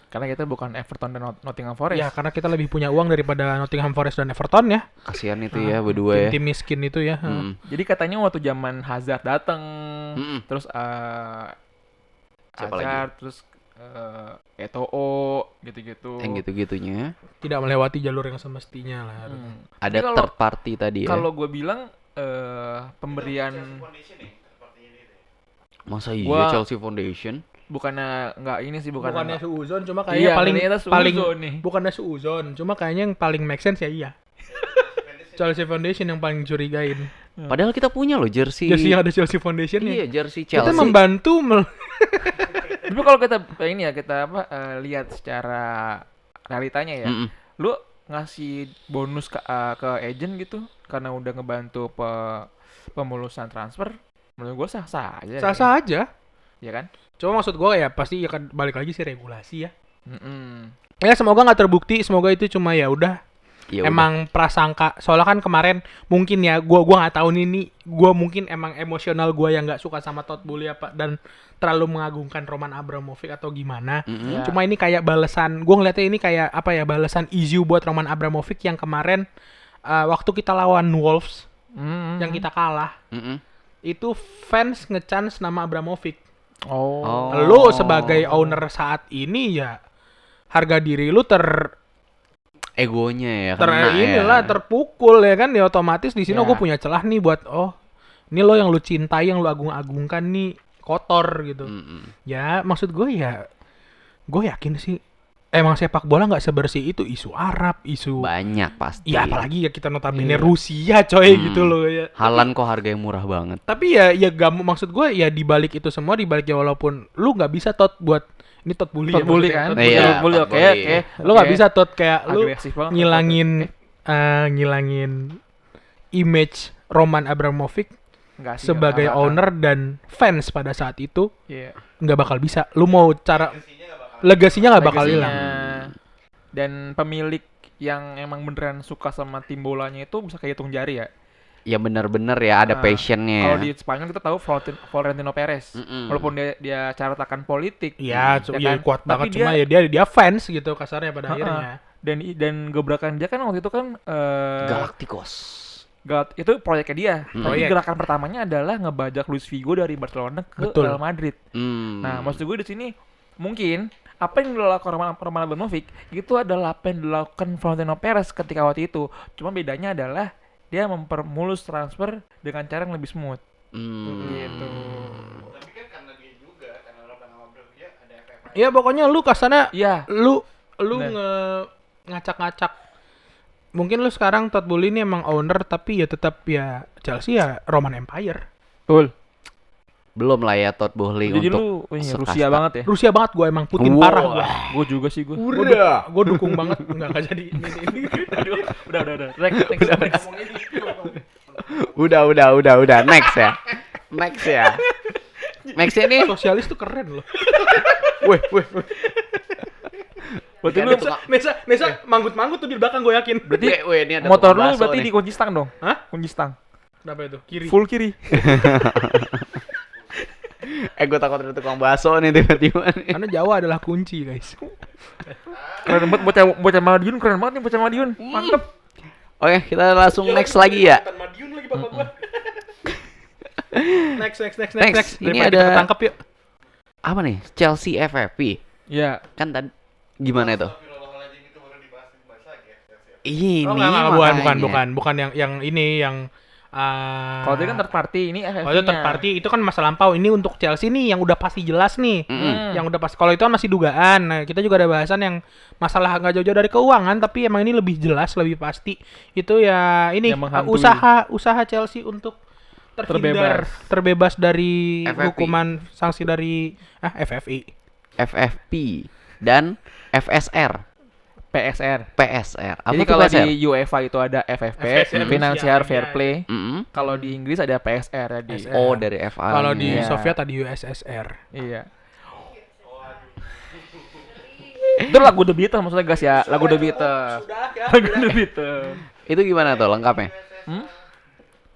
[SPEAKER 3] Karena kita bukan Everton dan Nottingham Forest.
[SPEAKER 2] Ya karena kita lebih punya uang daripada Nottingham Forest dan Everton ya.
[SPEAKER 1] Kasihan itu ya berdua ya.
[SPEAKER 2] Tim miskin itu ya.
[SPEAKER 1] Mm.
[SPEAKER 3] Jadi katanya waktu zaman Hazard datang,
[SPEAKER 1] Mm-mm.
[SPEAKER 3] terus
[SPEAKER 1] Siapa
[SPEAKER 3] Hazard, terus Eto'o gitu-gitu.
[SPEAKER 1] Yang gitu-gitunya.
[SPEAKER 2] Tidak melewati jalur yang semestinya lah.
[SPEAKER 1] Ada
[SPEAKER 3] Tapi kalau-
[SPEAKER 1] third party tadi ya.
[SPEAKER 3] Kalau gue bilang pemberian
[SPEAKER 1] Masa iya
[SPEAKER 3] Gua-
[SPEAKER 1] Chelsea Foundation?
[SPEAKER 3] bukannya nggak ini sih
[SPEAKER 2] Bukannya
[SPEAKER 3] bukannya
[SPEAKER 2] seuzon, cuma
[SPEAKER 3] Iya,
[SPEAKER 2] kayaknya
[SPEAKER 3] ternyata seuzon nih.
[SPEAKER 2] bukannya seuzon, cuma kayaknya yang paling make sense ya iya. Chelsea Foundation yang paling curigain.
[SPEAKER 1] Padahal kita punya loh jersey.
[SPEAKER 2] Jersey yang ada Chelsea Foundation
[SPEAKER 1] Iya,
[SPEAKER 2] ya.
[SPEAKER 1] jersey
[SPEAKER 2] Kita
[SPEAKER 1] Chelsea.
[SPEAKER 2] membantu
[SPEAKER 3] Tapi kalau kita ini ya kita lihat secara realitanya ya,
[SPEAKER 1] Mm-mm.
[SPEAKER 3] lu ngasih bonus ke agent gitu karena udah ngebantu pemulusan transfer, menurut gue sah-sah aja.
[SPEAKER 2] sah-sah aja.
[SPEAKER 3] Ya kan?
[SPEAKER 2] Cuma maksud gua ya pasti ya kan balik lagi sih regulasi ya.
[SPEAKER 3] Mm-mm.
[SPEAKER 2] Ya semoga nggak terbukti, semoga itu cuma ya udah
[SPEAKER 1] Ya udah.
[SPEAKER 2] emang prasangka. Soalnya kan kemarin mungkin ya gua nggak tahu nih gua mungkin emang emosional gua yang nggak suka sama Todd Boehly apa dan terlalu mengagungkan Roman Abramovich atau gimana.
[SPEAKER 1] Mm-mm.
[SPEAKER 3] Ya.
[SPEAKER 2] Cuma ini kayak balasan, gua ngeliatnya ini kayak apa ya, balasan issue buat Roman Abramovich yang kemarin waktu kita lawan Wolves
[SPEAKER 3] Mm-mm.
[SPEAKER 2] yang kita kalah,
[SPEAKER 1] Mm-mm.
[SPEAKER 2] itu fans ngechance nama Abramovich.
[SPEAKER 3] Oh.
[SPEAKER 2] Lu sebagai owner saat ini ya harga diri lu
[SPEAKER 1] Egonya ya kena
[SPEAKER 2] inilah
[SPEAKER 1] ya.
[SPEAKER 2] terpukul ya kan, ya otomatis di sini
[SPEAKER 3] Ya.
[SPEAKER 2] gue punya celah nih buat ini lo yang lu cintai, yang lu agung-agungkan nih kotor gitu.
[SPEAKER 1] Mm-mm.
[SPEAKER 2] Ya maksud gue ya gue yakin sih emang sepak bola nggak sebersih itu, isu Arab, isu
[SPEAKER 1] Banyak pasti.
[SPEAKER 2] ya apalagi ya kita notabene
[SPEAKER 3] Iya.
[SPEAKER 2] Rusia coy gitu loh ya.
[SPEAKER 1] Halan kok harganya murah banget.
[SPEAKER 2] Tapi ya gak maksud gue ya dibalik itu semua, dibaliknya walaupun lu nggak bisa buat ini Todd Boehly
[SPEAKER 3] Todd Boehly
[SPEAKER 2] maksudnya.
[SPEAKER 3] kan?
[SPEAKER 2] Todd
[SPEAKER 1] Iya,
[SPEAKER 2] Boehly.
[SPEAKER 3] Todd Boehly,
[SPEAKER 1] Todd
[SPEAKER 3] oke,
[SPEAKER 1] Boehly.
[SPEAKER 3] oke.
[SPEAKER 2] Lu nggak bisa Todd kayak lu
[SPEAKER 3] Agresif banget.
[SPEAKER 2] ngilangin image Roman Abramovich
[SPEAKER 3] Nggak sih,
[SPEAKER 2] sebagai
[SPEAKER 3] nggak bakal.
[SPEAKER 2] owner dan fans pada saat itu
[SPEAKER 3] Iya.
[SPEAKER 2] nggak bakal bisa. Lu mau cara legasinya nggak bakal
[SPEAKER 3] Legasinya.
[SPEAKER 2] hilang.
[SPEAKER 3] Dan pemilik yang emang beneran suka sama tim bolanya itu bisa kehitung jari ya.
[SPEAKER 1] Ya bener-bener ya ada
[SPEAKER 3] Nah,
[SPEAKER 1] passionnya
[SPEAKER 3] Kalau
[SPEAKER 1] ya.
[SPEAKER 3] di Spanyol kita tahu Florentino Perez.
[SPEAKER 1] Mm-mm.
[SPEAKER 3] Walaupun dia caratakan politik.
[SPEAKER 2] Iya,
[SPEAKER 3] ya kan?
[SPEAKER 2] kuat
[SPEAKER 3] Tapi
[SPEAKER 2] banget cuma ya dia fans gitu kasarnya pada akhirnya.
[SPEAKER 3] Dan gebrakan dia kan waktu itu kan
[SPEAKER 1] Galacticos.
[SPEAKER 3] itu proyeknya dia. Tapi
[SPEAKER 2] Proyek.
[SPEAKER 3] gerakan pertamanya adalah ngebajak Luis Figo dari Barcelona ke
[SPEAKER 2] Betul.
[SPEAKER 3] Real Madrid. Nah, maksud gue di sini mungkin apa yang dilakukan Roman Abramovich itu adalah apa yang dilakukan Florentino Perez ketika waktu itu. Cuma bedanya adalah dia mempermulus transfer dengan cara yang lebih smooth. Gitu.
[SPEAKER 2] Iya pokoknya lu kasarnya
[SPEAKER 3] Iya.
[SPEAKER 2] lu
[SPEAKER 3] Bener.
[SPEAKER 2] ngacak-ngacak. Mungkin lu sekarang Todd Boehly ini emang owner tapi ya tetap ya Chelsea ya Roman Empire.
[SPEAKER 3] Betul.
[SPEAKER 1] Belum lah ya Todd Boehly
[SPEAKER 3] Jadi
[SPEAKER 1] untuk
[SPEAKER 3] lu ini
[SPEAKER 1] sekasta.
[SPEAKER 3] Rusia banget ya.
[SPEAKER 2] Rusia banget gue emang Putin
[SPEAKER 1] Wow.
[SPEAKER 2] parah gue.
[SPEAKER 3] Gue juga sih gue.
[SPEAKER 2] Gue dukung banget nggak jadi ini.
[SPEAKER 3] Udah. Next.
[SPEAKER 1] Udah. Next ya. Next ini.
[SPEAKER 2] Sosialis tuh keren loh.
[SPEAKER 1] Weh.
[SPEAKER 3] Berarti
[SPEAKER 1] Ini
[SPEAKER 3] lu
[SPEAKER 1] ada
[SPEAKER 2] Nesa manggut-manggut tuh di belakang gue yakin.
[SPEAKER 3] berarti
[SPEAKER 1] ini ada
[SPEAKER 3] motor
[SPEAKER 1] tukang
[SPEAKER 3] lu
[SPEAKER 1] bakso
[SPEAKER 3] berarti
[SPEAKER 1] nih.
[SPEAKER 3] di kunci stang dong?
[SPEAKER 2] Hah?
[SPEAKER 3] Kunci stang.
[SPEAKER 2] Kenapa itu? Kiri.
[SPEAKER 3] Full kiri.
[SPEAKER 1] Gue takut ada tukang bakso nih tiba-tiba nih.
[SPEAKER 2] Karena Jawa adalah kunci guys.
[SPEAKER 3] Keren banget bocah Madiun, keren banget nih bocah Madiun. Mantep.
[SPEAKER 1] Oke, kita langsung next lagi ya.
[SPEAKER 2] Madiun lagi bapak gua. Next.
[SPEAKER 1] Next. Ini
[SPEAKER 2] Daripada
[SPEAKER 1] ada-
[SPEAKER 2] kita tangkap yuk.
[SPEAKER 1] Apa nih? Chelsea FFP.
[SPEAKER 3] Iya.
[SPEAKER 1] Kan tadi gimana itu? Ini
[SPEAKER 2] Bukan yang ini yang
[SPEAKER 3] Kalau dia kan third party, ini FFP-nya.
[SPEAKER 2] kalau itu third party itu kan masa lampau. Ini untuk Chelsea nih yang udah pasti jelas nih. Yang udah pasti. Kalau itu kan masih dugaan. Nah, kita juga ada bahasan yang masalah nggak jauh-jauh dari keuangan, tapi emang ini lebih jelas, lebih pasti. Itu ya ini
[SPEAKER 3] Yang menghantui.
[SPEAKER 2] usaha Chelsea untuk terbebas dari
[SPEAKER 1] FFP.
[SPEAKER 2] hukuman sanksi dari FFI.
[SPEAKER 1] FFP dan FSR.
[SPEAKER 3] PSR.
[SPEAKER 1] PSR. Apa
[SPEAKER 3] Jadi
[SPEAKER 1] tuh
[SPEAKER 3] kalau
[SPEAKER 1] PSR?
[SPEAKER 3] di UEFA itu ada FFP,
[SPEAKER 2] FSR,
[SPEAKER 3] Financial
[SPEAKER 2] ya,
[SPEAKER 3] Fair
[SPEAKER 2] ya.
[SPEAKER 3] Play.
[SPEAKER 1] Mm-mm.
[SPEAKER 3] Kalau di Inggris ada PSR tadi.
[SPEAKER 2] SR.
[SPEAKER 1] Oh, dari FA.
[SPEAKER 2] Kalau di
[SPEAKER 3] Iya.
[SPEAKER 2] Soviet tadi USSR.
[SPEAKER 3] Iya. Itu lagu The Beatles maksudnya guys ya, lagu The Beatles. Lagu The Beatles.
[SPEAKER 1] Itu gimana tuh lengkapnya?
[SPEAKER 3] Hmm?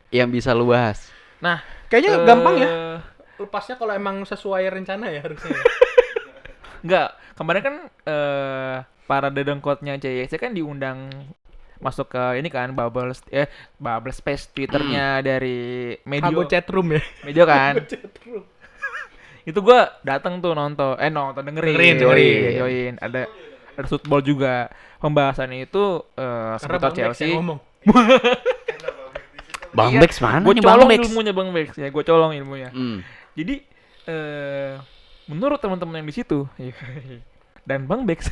[SPEAKER 1] Yang bisa lu bahas.
[SPEAKER 3] Nah,
[SPEAKER 2] Kayaknya gampang ya.
[SPEAKER 3] eh,
[SPEAKER 2] Lepasnya kalau emang sesuai rencana ya harusnya.
[SPEAKER 3] Enggak, kemarin kan para dedengkotnya CYC kan diundang masuk ke ini kan bubble space Twitternya dari
[SPEAKER 2] Hago
[SPEAKER 3] Medio
[SPEAKER 2] chatroom ya.
[SPEAKER 3] Medio kan. Itu gua datang tuh nonton dengerin join. Ada football juga. Pembahasannya itu seputar Chelsea.
[SPEAKER 1] Bang
[SPEAKER 3] Iya,
[SPEAKER 1] Bex mana
[SPEAKER 3] Gue
[SPEAKER 1] nih Bang
[SPEAKER 3] colong
[SPEAKER 1] Bex?
[SPEAKER 3] ilmunya Bang Bex ya, gue colong ilmunya. Jadi menurut teman-teman yang di situ dan Bang Bex,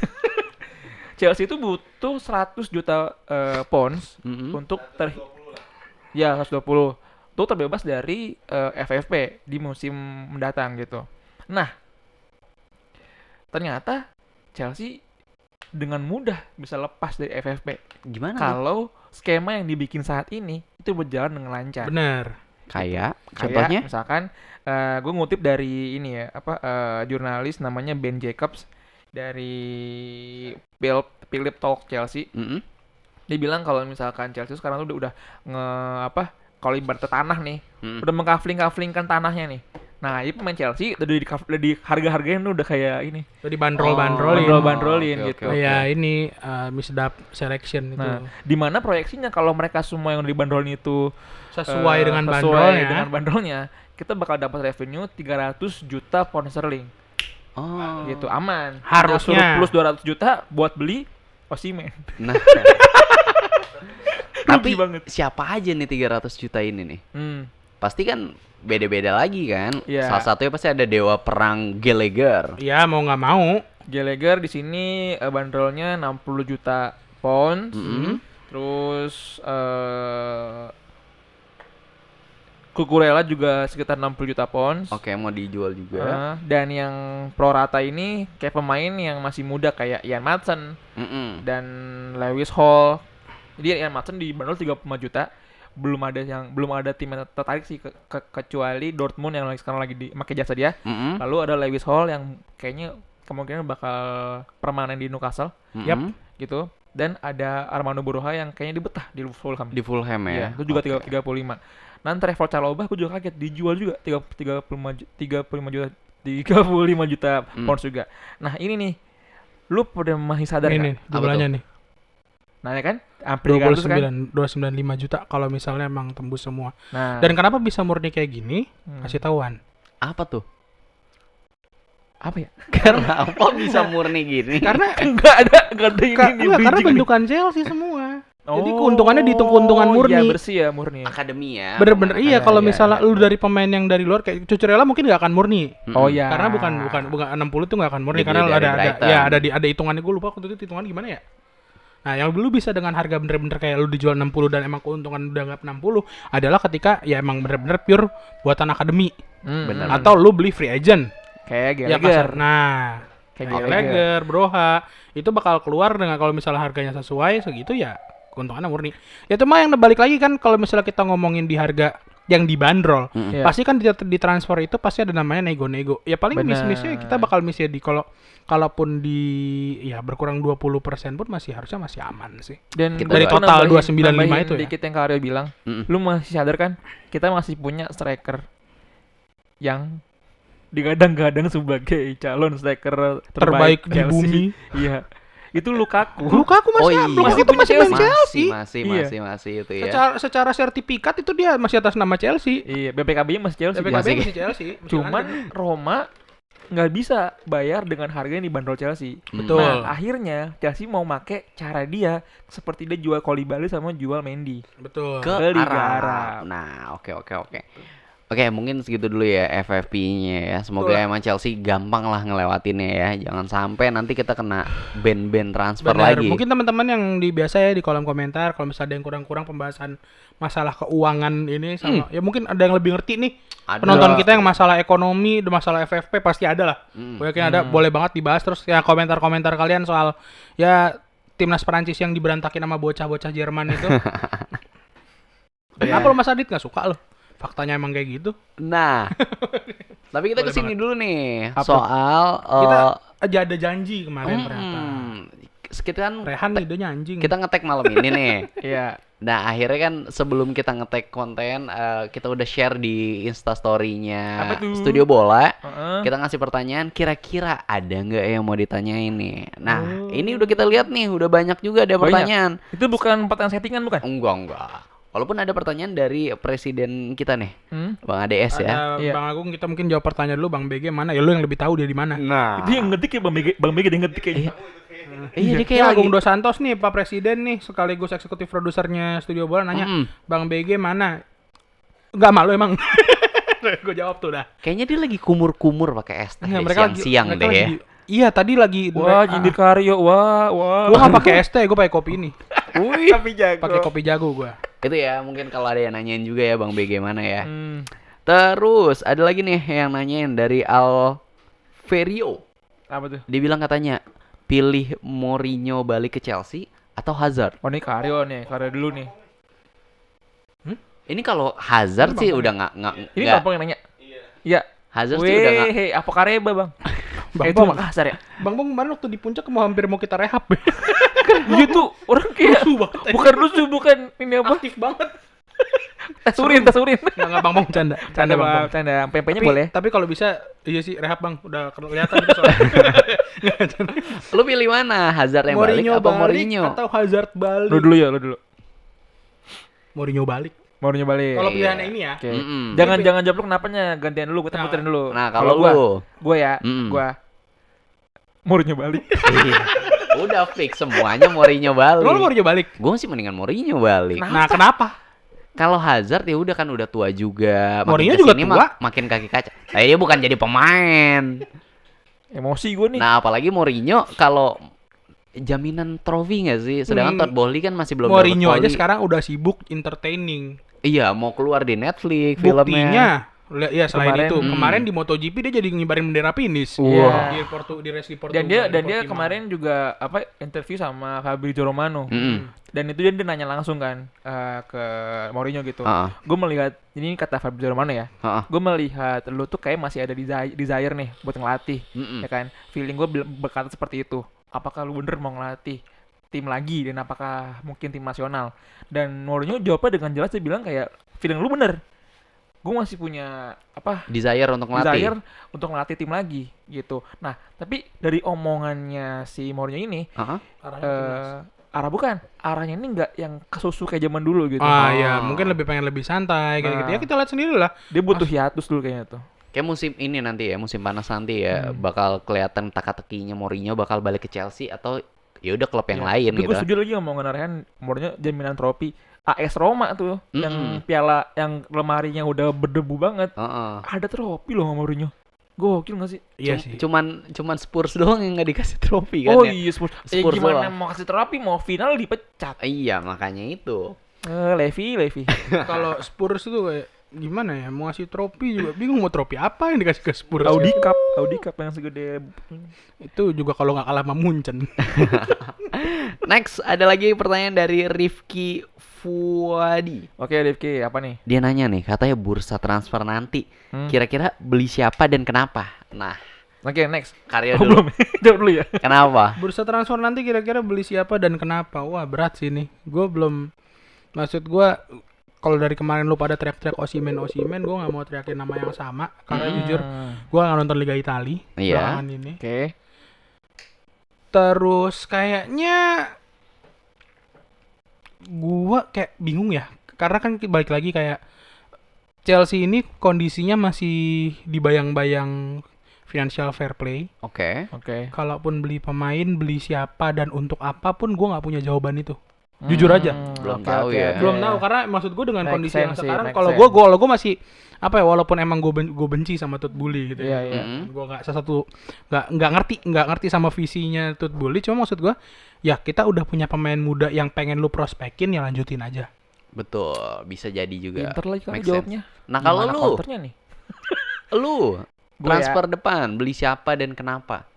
[SPEAKER 3] Chelsea itu butuh 100 juta pounds untuk 120 untuk terbebas dari FFP di musim mendatang gitu. Nah, ternyata Chelsea dengan mudah bisa lepas dari FFP
[SPEAKER 1] Gimana tuh?
[SPEAKER 3] kalau skema yang dibikin saat ini itu berjalan dengan lancar.
[SPEAKER 2] Bener.
[SPEAKER 1] Kayak
[SPEAKER 3] Kayak
[SPEAKER 1] contohnya?
[SPEAKER 3] misalkan gue ngutip dari ini ya jurnalis namanya Ben Jacobs dari Philip Talk Chelsea.
[SPEAKER 1] Mm-mm.
[SPEAKER 3] Dia bilang kalau misalkan Chelsea sekarang tuh udah kalau ibarat tanah nih, udah mengkafling-kaflingkan tanahnya nih. Nah, ini pemain Chelsea udah di harga-harganya tuh udah kayak ini.
[SPEAKER 2] Udah dibanderol-bandrolin.
[SPEAKER 3] Bandrol-bandrolin
[SPEAKER 1] oke,
[SPEAKER 3] gitu.
[SPEAKER 1] oke.
[SPEAKER 2] Kayak ini misdap selection itu.
[SPEAKER 3] Nah, di mana proyeksinya kalau mereka semua yang dibandrolin itu
[SPEAKER 2] Sesuai dengan
[SPEAKER 3] sesuai
[SPEAKER 2] bandrolnya.
[SPEAKER 3] dengan bandrolnya, kita bakal dapat revenue 300 juta pound sterling.
[SPEAKER 1] Oh.
[SPEAKER 3] Gitu, aman.
[SPEAKER 2] Harusnya.
[SPEAKER 3] Plus 200 juta buat beli Osimhen.
[SPEAKER 1] Nah.
[SPEAKER 3] Rugi
[SPEAKER 1] Tapi
[SPEAKER 3] banget.
[SPEAKER 1] siapa aja nih 300 juta ini nih? Pasti kan beda-beda lagi kan?
[SPEAKER 3] Iya.
[SPEAKER 1] Salah satunya pasti ada dewa perang Gallagher.
[SPEAKER 2] Ya mau nggak mau.
[SPEAKER 3] Gallagher di sini bandrolnya 60 juta pounds. Terus Cucurella juga sekitar 60 juta pounds.
[SPEAKER 1] Oke, mau dijual juga.
[SPEAKER 3] Dan yang pro rata ini kayak pemain yang masih muda kayak Ian Maatsen dan Lewis Hall. Jadi Ian Maatsen di bandrol 35 juta. Belum ada tim yang tertarik sih kecuali Dortmund yang sekarang lagi pakai jasa dia. Lalu ada Lewis Hall yang kayaknya kemungkinan bakal permanen di Newcastle.
[SPEAKER 2] Yap.
[SPEAKER 3] Gitu. Dan ada Armando Broja yang kayaknya dibetah di Fulham.
[SPEAKER 1] Di Fulham ya.
[SPEAKER 3] Iya, itu juga
[SPEAKER 1] Oke.
[SPEAKER 3] 35. Nanti Trevor Chalobah aku juga kaget dijual juga 35 juta pounds juga. Nah, ini nih. Lu pada masih sadar
[SPEAKER 2] Ini
[SPEAKER 3] kan?
[SPEAKER 2] jumlahnya nih.
[SPEAKER 3] Nah, ya kan? Hampir 300 kan?
[SPEAKER 2] 295 juta kalau misalnya emang tembus semua.
[SPEAKER 3] Nah,
[SPEAKER 2] Dan kenapa bisa murni kayak gini? Kasih tahuan.
[SPEAKER 1] Apa tuh?
[SPEAKER 3] apa ya?
[SPEAKER 1] Karena apa bisa murni gini?
[SPEAKER 2] Karena
[SPEAKER 3] Enggak ada ini
[SPEAKER 2] karena
[SPEAKER 3] bridging.
[SPEAKER 2] bentukan Chelsea semua. Jadi
[SPEAKER 3] Oh,
[SPEAKER 2] keuntungannya dihitung keuntungan murni.
[SPEAKER 3] Iya, bersih ya murni.
[SPEAKER 1] Akademi ya.
[SPEAKER 2] Bener-bener iya kalau
[SPEAKER 3] iya,
[SPEAKER 2] misalnya
[SPEAKER 3] iya.
[SPEAKER 2] lu dari pemain yang dari luar kayak Cucurella mungkin nggak akan murni.
[SPEAKER 3] Oh iya.
[SPEAKER 2] Karena bukan 60 tuh nggak akan murni
[SPEAKER 1] Dibeli
[SPEAKER 2] karena
[SPEAKER 1] dari
[SPEAKER 2] ada
[SPEAKER 1] Brighton.
[SPEAKER 2] ada hitungannya, gue lupa waktu itu hitungannya gimana ya. Nah, yang lu bisa dengan harga bener-bener kayak lu dijual 60 dan emang keuntungan udah nggak 60 adalah ketika ya emang bener-bener pure buatan akademi.
[SPEAKER 1] Bener.
[SPEAKER 2] Atau lu beli free agent.
[SPEAKER 3] Kayak
[SPEAKER 2] Ya
[SPEAKER 3] Gallagher.
[SPEAKER 2] kasar. Nah,
[SPEAKER 3] Kayak
[SPEAKER 2] kayak
[SPEAKER 3] Gallagher.
[SPEAKER 2] Gallagher, Broja, itu bakal keluar dengan kalau misalnya harganya sesuai segitu ya keuntungannya murni. Ya cuma yang balik lagi kan kalau misalnya kita ngomongin di harga yang dibanderol,
[SPEAKER 3] Iya.
[SPEAKER 2] pasti kan di transfer itu pasti ada namanya nego-nego. Ya paling
[SPEAKER 3] Benar.
[SPEAKER 2] miss-missnya kita bakal miss ya di kalaupun di ya berkurang 20% pun harusnya masih aman sih.
[SPEAKER 3] Dan
[SPEAKER 1] Kita
[SPEAKER 3] gua
[SPEAKER 2] dari
[SPEAKER 3] tuh
[SPEAKER 2] total
[SPEAKER 3] nambahin
[SPEAKER 2] 295 itu ya?
[SPEAKER 3] dikit yang Kak Aryo bilang,
[SPEAKER 1] Mm-mm.
[SPEAKER 3] lu masih sadar kan? Kita masih punya striker yang digadang-gadang sebagai calon striker
[SPEAKER 2] Terbaik di
[SPEAKER 3] Chelsea.
[SPEAKER 2] bumi.
[SPEAKER 3] Iya. Itu Lukaku.
[SPEAKER 2] Lukaku
[SPEAKER 1] Oh
[SPEAKER 2] masih
[SPEAKER 1] iya.
[SPEAKER 2] Lukaku itu
[SPEAKER 3] Masih
[SPEAKER 2] masih main
[SPEAKER 3] punya
[SPEAKER 2] Chelsea.
[SPEAKER 3] Iya.
[SPEAKER 1] Masih itu ya.
[SPEAKER 2] Secara sertifikat itu dia masih atas nama Chelsea.
[SPEAKER 3] Iya, BPKB-nya masih Chelsea.
[SPEAKER 2] BPKB
[SPEAKER 1] Masih.
[SPEAKER 2] masih Chelsea.
[SPEAKER 3] Cuman Roma nggak bisa bayar dengan harga yang dibanderol Chelsea.
[SPEAKER 2] Betul.
[SPEAKER 3] Nah, akhirnya Chelsea mau make cara dia seperti dia jual Koulibaly sama jual Mendy.
[SPEAKER 2] Betul.
[SPEAKER 1] Ke
[SPEAKER 3] Ke Liga
[SPEAKER 1] Arab.
[SPEAKER 3] Arab.
[SPEAKER 1] Nah, oke. Oke, mungkin segitu dulu ya FFP-nya ya. Semoga
[SPEAKER 2] Betul.
[SPEAKER 1] emang Chelsea gampang lah ngelewatinnya ya. Jangan sampai nanti kita kena ban-ban transfer
[SPEAKER 2] Benar.
[SPEAKER 1] lagi.
[SPEAKER 2] Mungkin teman-teman yang biasa ya di kolom komentar kalau misalnya ada yang kurang-kurang pembahasan masalah keuangan ini sama ya mungkin ada yang lebih ngerti nih.
[SPEAKER 1] Ada.
[SPEAKER 2] Penonton kita yang masalah ekonomi, masalah FFP pasti ada lah.
[SPEAKER 1] Mm.
[SPEAKER 2] Gue yakin ada, boleh banget dibahas terus ya komentar-komentar kalian soal ya timnas Perancis yang diberantakin sama bocah-bocah Jerman itu. Kenapa lo Mas Adit nggak suka lo? Faktanya emang kayak gitu.
[SPEAKER 1] Nah, tapi kita
[SPEAKER 2] Boleh
[SPEAKER 1] kesini dulu nih
[SPEAKER 3] Apa?
[SPEAKER 1] soal
[SPEAKER 2] Kita aja ada janji kemarin ternyata.
[SPEAKER 1] kita kan
[SPEAKER 2] Rehan idenya anjing.
[SPEAKER 1] kita ngetek malam ini nih.
[SPEAKER 3] Iya.
[SPEAKER 1] Nah, akhirnya kan sebelum kita ngetek konten, kita udah share di Instastory-nya
[SPEAKER 3] Apa tuh?
[SPEAKER 1] Studio Bola.
[SPEAKER 3] Heeh.
[SPEAKER 1] Kita ngasih pertanyaan, kira-kira ada nggak yang mau ditanyain nih? Nah, ini udah kita lihat nih, udah banyak juga ada
[SPEAKER 3] Banyak.
[SPEAKER 1] pertanyaan.
[SPEAKER 3] Itu bukan pertanyaan settingan bukan?
[SPEAKER 1] Enggak. Walaupun ada pertanyaan dari presiden kita nih,
[SPEAKER 3] Hmm?
[SPEAKER 1] Bang ADS ya.
[SPEAKER 2] Ada
[SPEAKER 3] Iya.
[SPEAKER 2] Bang Agung, kita mungkin jawab pertanyaan dulu. Bang BG mana? Ya lu yang lebih tahu dia di mana.
[SPEAKER 1] Nah,
[SPEAKER 3] Itu yang ngetik ya Bang Mega dia ngetik kayaknya.
[SPEAKER 1] iya dia
[SPEAKER 2] Kayak
[SPEAKER 1] kayak lagi.
[SPEAKER 2] Agung Dos Santos nih, Pak Presiden nih, sekaligus eksekutif produsernya Studio Bola nanya,
[SPEAKER 1] Mm-mm.
[SPEAKER 2] Bang BG mana? Enggak malu emang. Gue jawab tuh dah.
[SPEAKER 1] Kayaknya dia lagi kumur-kumur pakai es teh
[SPEAKER 2] Nggak,
[SPEAKER 1] deh siang-siang
[SPEAKER 2] mereka
[SPEAKER 1] deh ya.
[SPEAKER 2] Iya, tadi lagi
[SPEAKER 3] Wah, nyindir Karyo. Wah.
[SPEAKER 2] Gue nggak pakai es teh, gue pakai kopi ini.
[SPEAKER 1] Wih.
[SPEAKER 3] Tapi jago.
[SPEAKER 2] Pakai kopi jago gue.
[SPEAKER 1] Itu ya, mungkin kalau ada yang nanyain juga ya Bang BG mana ya.
[SPEAKER 3] Hmm.
[SPEAKER 1] Terus ada lagi nih yang nanyain dari Alverio.
[SPEAKER 3] Apa tuh?
[SPEAKER 1] Dia bilang katanya pilih Mourinho balik ke Chelsea atau Hazard.
[SPEAKER 3] Oh, ini Karyo nih, Karyo dulu nih.
[SPEAKER 1] Ini kalau Hazard
[SPEAKER 2] Ini
[SPEAKER 1] sih
[SPEAKER 2] Bang
[SPEAKER 1] udah nggak
[SPEAKER 3] Ini
[SPEAKER 1] nggak.
[SPEAKER 3] gampang yang nanya. Iya.
[SPEAKER 1] Hazard sih udah nggak.
[SPEAKER 3] Weh, apa kareba, Bang?
[SPEAKER 2] Bang
[SPEAKER 3] Itu
[SPEAKER 2] Bang,
[SPEAKER 3] Makassar ya?
[SPEAKER 2] Bang kemarin waktu di puncak hampir mau kita rehab.
[SPEAKER 3] Iya tuh, orang kayak
[SPEAKER 2] Lucu banget.
[SPEAKER 3] bukan lucu, bukan ini apa?
[SPEAKER 2] Aktif banget.
[SPEAKER 3] Tas urin.
[SPEAKER 2] Nggak Bang Bang canda. Canda Bang Bang.
[SPEAKER 3] Canda. Pempeknya
[SPEAKER 2] Tapi-
[SPEAKER 3] boleh.
[SPEAKER 2] Tapi kalau bisa iya sih rehab Bang, udah kelihatan gitu soalnya.
[SPEAKER 1] Lu pilih mana? Hazard yang balik
[SPEAKER 2] Mourinho
[SPEAKER 1] apa
[SPEAKER 2] balik
[SPEAKER 1] Mourinho?
[SPEAKER 2] atau Hazard balik?
[SPEAKER 3] Lu dulu.
[SPEAKER 2] Mourinho balik.
[SPEAKER 3] Mau balik.
[SPEAKER 2] Kalau pilihannya ini ya.
[SPEAKER 3] Oke.
[SPEAKER 1] Mm-mm.
[SPEAKER 3] Jangan jawab lu kenapanya, gantian dulu, kita
[SPEAKER 2] Nah,
[SPEAKER 3] muterin dulu.
[SPEAKER 1] Nah, kalau
[SPEAKER 3] gua,
[SPEAKER 1] lu
[SPEAKER 3] gua ya,
[SPEAKER 1] Mm-mm.
[SPEAKER 3] gua Mourinho balik.
[SPEAKER 1] Iya. Udah fix semuanya Mourinho
[SPEAKER 2] Kalau
[SPEAKER 1] balik.
[SPEAKER 2] Mourinho balik.
[SPEAKER 1] Gue sih mendingan Mourinho balik.
[SPEAKER 2] Nah, kenapa?
[SPEAKER 1] Kalau Hazard ya udah kan udah tua juga. Makin
[SPEAKER 2] Mourinho juga
[SPEAKER 1] kesini
[SPEAKER 2] tua.
[SPEAKER 1] makin kaki kaca. Dia bukan jadi pemain.
[SPEAKER 3] Emosi gua nih.
[SPEAKER 1] Nah, apalagi Mourinho kalau jaminan trofi nggak sih? Sedangkan Todd Bowley kan masih belum dapet
[SPEAKER 2] Mourinho aja
[SPEAKER 1] volley.
[SPEAKER 2] sekarang udah sibuk entertaining.
[SPEAKER 1] Iya, mau keluar di Netflix filmnya.
[SPEAKER 2] Buktinya, ya selain
[SPEAKER 3] Kemarin-
[SPEAKER 2] itu, kemarin di MotoGP dia jadi ngibarin bendera finish.
[SPEAKER 3] Wah.
[SPEAKER 2] Di race di Portugal.
[SPEAKER 3] Dan dia
[SPEAKER 2] di Portimao.
[SPEAKER 3] kemarin juga apa interview sama Fabrizio Romano.
[SPEAKER 1] Mm-mm.
[SPEAKER 3] Dan itu dia nanya langsung kan ke Mourinho gitu.
[SPEAKER 1] Heeh.
[SPEAKER 3] Gue melihat ini kata Fabrizio Romano ya.
[SPEAKER 1] Heeh.
[SPEAKER 3] Gue melihat lu tuh kayak masih ada desire nih buat ngelatih,
[SPEAKER 1] Mm-mm.
[SPEAKER 3] ya kan? Feeling gue berkata seperti itu. Apakah lu bener mau ngelatih tim lagi dan apakah mungkin tim nasional? Dan Mourinho jawabnya dengan jelas dia bilang kayak feeling lu bener. Gue masih punya apa?
[SPEAKER 1] Desire untuk ngelatih.
[SPEAKER 3] Desire untuk ngelatih tim lagi gitu. Nah, tapi dari omongannya si Mourinho ini
[SPEAKER 1] Heeh.
[SPEAKER 2] Arahnya timnas.
[SPEAKER 3] bukan arahnya ini nggak yang kesusu kayak zaman dulu gitu.
[SPEAKER 2] Ya, mungkin pengen lebih santai gitu-gitu. Ya kita lihat sendiri lah.
[SPEAKER 3] Dia butuh hiatus dulu kayaknya tuh.
[SPEAKER 1] Kayak musim ini nanti ya, musim panas nanti ya, bakal kelihatan teka-tekinya Mourinho bakal balik ke Chelsea atau ya udah klub yang lain
[SPEAKER 3] Tapi
[SPEAKER 1] gitu.
[SPEAKER 3] gue setuju lagi omongan Arhan, Mourinho jaminan trofi. AS Roma tuh yang piala yang lemarinya udah berdebu banget.
[SPEAKER 1] Heeh.
[SPEAKER 3] Ada trofi loh sama Mourinho. Gokil gak sih?
[SPEAKER 2] Iya sih.
[SPEAKER 1] Cuman Spurs doang yang nggak dikasih trofi kan
[SPEAKER 3] Oh
[SPEAKER 1] ya.
[SPEAKER 3] iya Spurs.
[SPEAKER 1] Spurs
[SPEAKER 3] Gimana
[SPEAKER 1] doang.
[SPEAKER 3] mau kasih trofi mau final dipecat.
[SPEAKER 1] Iya, makanya itu.
[SPEAKER 3] Levi.
[SPEAKER 2] Kalau Spurs itu kayak gimana ya? Mau ngasih trofi juga bingung mau trofi apa yang dikasih ke Spurs.
[SPEAKER 3] Audi Cup yang segede.
[SPEAKER 2] Itu juga kalau nggak kalah sama Munchen.
[SPEAKER 1] Next, ada lagi pertanyaan dari Rifki Fuadi.
[SPEAKER 3] Oke, Rifki, apa nih?
[SPEAKER 1] Dia nanya nih, katanya bursa transfer nanti.
[SPEAKER 3] Hmm.
[SPEAKER 1] Kira-kira beli siapa dan kenapa? Nah,
[SPEAKER 3] Oke, next.
[SPEAKER 1] Karya
[SPEAKER 3] Oh,
[SPEAKER 1] dulu.
[SPEAKER 3] belum. Jawab dulu ya.
[SPEAKER 1] Kenapa?
[SPEAKER 2] Bursa transfer nanti kira-kira beli siapa dan kenapa? Wah, berat sih nih. Gue belum maksud gue kalau dari kemarin lu pada teriak-teriak Osimhen, gue nggak mau teriakin nama yang sama karena jujur gue nggak nonton Liga Italia
[SPEAKER 1] Iya.
[SPEAKER 2] belakangan ini.
[SPEAKER 3] Oke.
[SPEAKER 2] Terus kayaknya gua kayak bingung ya. Karena kan balik lagi kayak Chelsea ini kondisinya masih dibayang-bayang financial fair play.
[SPEAKER 1] Oke.
[SPEAKER 3] Oke.
[SPEAKER 2] Kalaupun beli pemain, beli siapa dan untuk apapun gua nggak punya jawaban itu. Jujur aja.
[SPEAKER 1] Belum tahu ya.
[SPEAKER 2] Belum tahu karena maksud gue dengan
[SPEAKER 3] Make
[SPEAKER 2] kondisi yang
[SPEAKER 3] sense sih,
[SPEAKER 2] sekarang
[SPEAKER 3] make
[SPEAKER 2] kalau
[SPEAKER 3] sense.
[SPEAKER 2] gue masih apa ya, walaupun emang gue benci sama Tut Bully gitu
[SPEAKER 3] Iya,
[SPEAKER 2] ya.
[SPEAKER 3] iya.
[SPEAKER 2] Gue nggak ngerti sama visinya Tut Bully, cuma maksud gue ya kita udah punya pemain muda yang pengen lu prospekin, ya lanjutin aja.
[SPEAKER 1] Betul, bisa jadi juga.
[SPEAKER 3] Pinter lagi kamu
[SPEAKER 1] Make
[SPEAKER 3] jawabnya.
[SPEAKER 1] sense. Nah, kalau
[SPEAKER 3] Gimana
[SPEAKER 1] lu,
[SPEAKER 3] counternya nih?
[SPEAKER 1] lu
[SPEAKER 3] Gua
[SPEAKER 1] transfer depan beli siapa dan kenapa?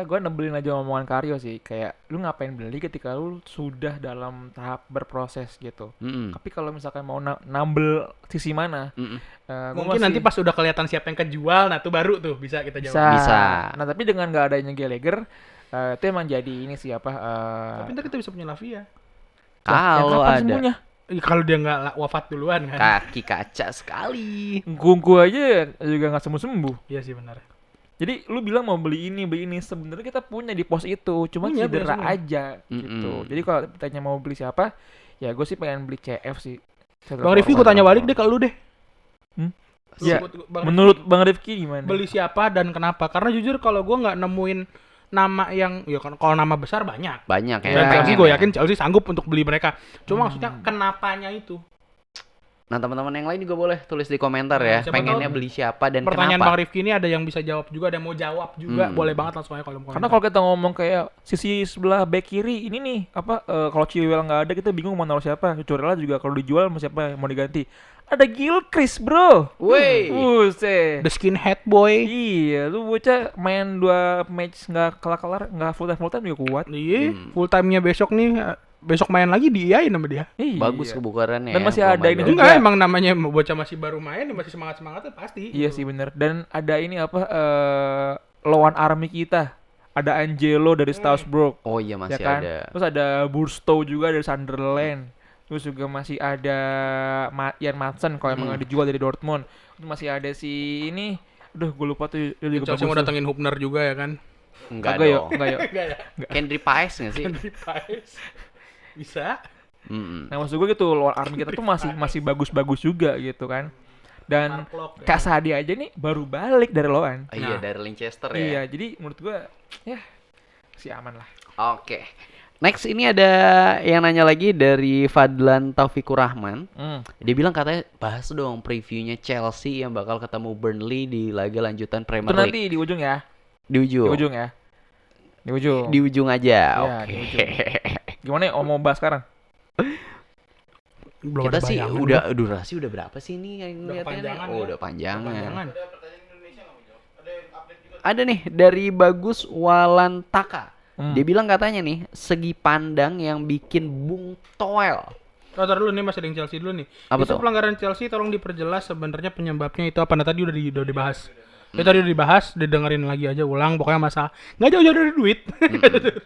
[SPEAKER 3] Gue nebelin aja omongan Karyo sih. Kayak lu ngapain beli ketika lu sudah dalam tahap berproses gitu. Tapi kalau misalkan mau nambel sisi mana,
[SPEAKER 2] Mungkin nanti pas udah kelihatan siapa yang kejual, nah tuh baru tuh bisa kita jawab.
[SPEAKER 1] Bisa.
[SPEAKER 3] Nah tapi dengan nggak adanya Gallagher, itu emang jadi ini sih apa?
[SPEAKER 2] Tapi ntar kita bisa punya Lavia.
[SPEAKER 1] Kalau
[SPEAKER 3] kapan
[SPEAKER 1] ada
[SPEAKER 3] sembuhnya?
[SPEAKER 2] Kalau dia nggak wafat duluan kan.
[SPEAKER 1] kaki kaca sekali.
[SPEAKER 3] Gungku aja juga nggak sembuh-sembuh.
[SPEAKER 2] Iya sih benar.
[SPEAKER 3] Jadi lu bilang mau beli ini. Sebenarnya kita punya di pos itu, cuma
[SPEAKER 2] Punya,
[SPEAKER 3] cedera
[SPEAKER 2] punya semua.
[SPEAKER 3] aja gitu. Jadi kalau ditanya mau beli siapa, ya gue sih pengen beli CF sih.
[SPEAKER 2] Bang Rifki gue tanya balik deh ke lu deh.
[SPEAKER 3] Ya,
[SPEAKER 2] Bang
[SPEAKER 3] menurut Bang Rifki gimana?
[SPEAKER 2] beli siapa dan kenapa? Karena jujur kalau gue nggak nemuin nama yang ya kan kalau nama besar banyak.
[SPEAKER 1] Banyak ya.
[SPEAKER 2] Dan Chelsea
[SPEAKER 1] pengen
[SPEAKER 2] gue
[SPEAKER 1] ya.
[SPEAKER 2] yakin Chelsea sanggup untuk beli mereka. Cuma maksudnya kenapanya itu.
[SPEAKER 1] Nah, teman-teman yang lain juga boleh tulis di komentar
[SPEAKER 2] Nah,
[SPEAKER 1] ya.
[SPEAKER 2] siapa
[SPEAKER 1] Pengennya
[SPEAKER 2] tahu
[SPEAKER 1] beli siapa dan
[SPEAKER 2] Pertanyaan
[SPEAKER 1] kenapa.
[SPEAKER 2] Bang Rifki ini ada yang bisa jawab juga, ada yang mau jawab juga, boleh banget langsung aja kalau mau.
[SPEAKER 3] Karena kalau kita ngomong kayak sisi sebelah back kiri ini nih apa kalau Chilwell nggak ada kita bingung mau naruh siapa. Cucurella juga kalau dijual mau siapa yang mau diganti. Ada Gilchrist bro.
[SPEAKER 1] Woi.
[SPEAKER 3] Buset.
[SPEAKER 2] The Skinhead Boy.
[SPEAKER 3] Iya, lu bocah main 2 match nggak kelar-kelar, nggak full time juga kuat.
[SPEAKER 2] Iya, full time-nya besok nih. Besok main lagi diiyain sama dia.
[SPEAKER 3] Iya.
[SPEAKER 1] Bagus kebukarannya.
[SPEAKER 3] Dan
[SPEAKER 1] ya,
[SPEAKER 3] masih ada ini
[SPEAKER 1] Romelu.
[SPEAKER 3] juga.
[SPEAKER 2] Enggak, emang namanya bocah masih baru main, masih semangat-semangatnya pasti.
[SPEAKER 3] Iya sih bener. Dan ada ini apa lawan army kita. Ada Angelo dari Strasbourg.
[SPEAKER 1] Oh iya
[SPEAKER 3] Ya
[SPEAKER 1] masih
[SPEAKER 3] kan?
[SPEAKER 1] ada.
[SPEAKER 3] Terus ada Burstow juga dari Sunderland. Terus juga masih ada Jan Madsen kalau emang dijual dari Dortmund. Terus masih ada si ini, aduh gue lupa tuh dia juga
[SPEAKER 2] Chelsea mau
[SPEAKER 3] bagus tuh.
[SPEAKER 2] datengin Hubner juga ya kan.
[SPEAKER 1] Enggak
[SPEAKER 3] Kagak
[SPEAKER 1] dong.
[SPEAKER 3] enggak ya.
[SPEAKER 1] Kendry Paes nggak sih?
[SPEAKER 2] Bisa.
[SPEAKER 3] Nah maksud gue gitu, lawan army kita tuh masih bagus-bagus juga gitu kan. Dan
[SPEAKER 2] Mark Locke,
[SPEAKER 3] Kak Sadi aja nih baru balik dari lawan.
[SPEAKER 1] Iya
[SPEAKER 2] Nah.
[SPEAKER 1] dari Leicester ya.
[SPEAKER 3] Iya, jadi menurut gue ya si aman lah.
[SPEAKER 1] Oke. Next ini ada yang nanya lagi dari Fadlan Taufikur Rahman. Dia bilang katanya bahas dong previewnya Chelsea yang bakal ketemu Burnley di laga lanjutan Premier
[SPEAKER 3] Itu nanti
[SPEAKER 1] League.
[SPEAKER 3] di ujung ya.
[SPEAKER 1] Di ujung.
[SPEAKER 3] Di ujung ya. Di ujung.
[SPEAKER 1] Di ujung aja.
[SPEAKER 3] Iya,
[SPEAKER 1] Oke.
[SPEAKER 3] di ujung. Gimana ya mau bahas sekarang?
[SPEAKER 2] Belum
[SPEAKER 1] Kita
[SPEAKER 2] ada
[SPEAKER 1] sih
[SPEAKER 2] bayangan
[SPEAKER 1] udah durasi udah berapa sih nih yang
[SPEAKER 2] Udah
[SPEAKER 1] ngeliatnya nih?
[SPEAKER 2] kepanjangan
[SPEAKER 1] Oh,
[SPEAKER 2] ya.
[SPEAKER 1] udah panjangan.
[SPEAKER 2] Jangan.
[SPEAKER 1] Ada nih dari Bagus Walantaka. Dia bilang katanya nih segi pandang yang bikin Bung Toel.
[SPEAKER 2] Tar dulu nih, masih ada yang Chelsea dulu nih.
[SPEAKER 1] Apa
[SPEAKER 2] Isu
[SPEAKER 1] tuh?
[SPEAKER 2] pelanggaran Chelsea tolong diperjelas sebenarnya penyebabnya itu apa. Nah tadi udah dibahas. Ya tadi udah dibahas, didengerin lagi aja ulang. Pokoknya masalah nggak jauh-jauh dari duit.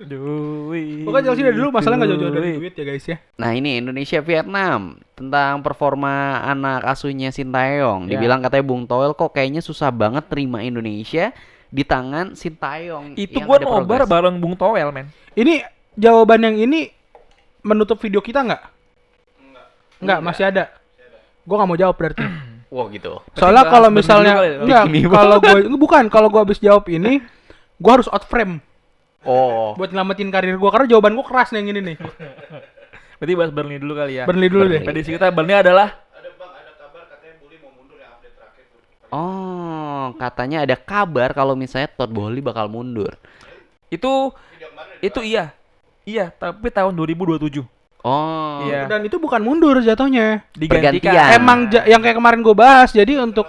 [SPEAKER 3] Duit.
[SPEAKER 2] Pokoknya Chelsea dari dulu masalah nggak jauh-jauh dari duit ya guys ya.
[SPEAKER 1] Nah ini Indonesia Vietnam tentang performa anak asuhnya Sintayong.
[SPEAKER 3] Ya.
[SPEAKER 1] Dibilang katanya Bung Toel kok kayaknya susah banget terima Indonesia di tangan Sintayong.
[SPEAKER 3] Itu
[SPEAKER 1] yang
[SPEAKER 3] gua
[SPEAKER 1] ada
[SPEAKER 3] nobar
[SPEAKER 1] progres.
[SPEAKER 3] bareng Bung Toel, men.
[SPEAKER 2] Ini jawaban yang ini menutup video kita nggak? Nggak, masih ada. Gua nggak mau jawab berarti.
[SPEAKER 1] Wah gitu.
[SPEAKER 2] Soalnya
[SPEAKER 3] bahas
[SPEAKER 2] kalau
[SPEAKER 3] Burnley
[SPEAKER 2] misalnya
[SPEAKER 3] dulu kali ya?
[SPEAKER 2] enggak,
[SPEAKER 1] Pick me
[SPEAKER 2] kalau gue bukan, kalau gue habis jawab ini, gue harus out frame
[SPEAKER 1] Oh.
[SPEAKER 2] buat nyelamatin karir gue karena jawaban gue keras nih yang ini nih.
[SPEAKER 3] Berarti bahas Burnley dulu kali ya.
[SPEAKER 2] Burnley dulu deh.
[SPEAKER 3] Prediksi kita Burnley adalah
[SPEAKER 1] Oh, katanya ada kabar kalau misalnya Todd Boehly bakal mundur.
[SPEAKER 3] itu iya. Iya, tapi tahun 2027
[SPEAKER 1] Oh.
[SPEAKER 3] Iya.
[SPEAKER 2] Dan itu bukan mundur jatuhnya.
[SPEAKER 3] digantikan.
[SPEAKER 1] Pergantian.
[SPEAKER 2] Emang yang kayak kemarin gue bahas. Jadi untuk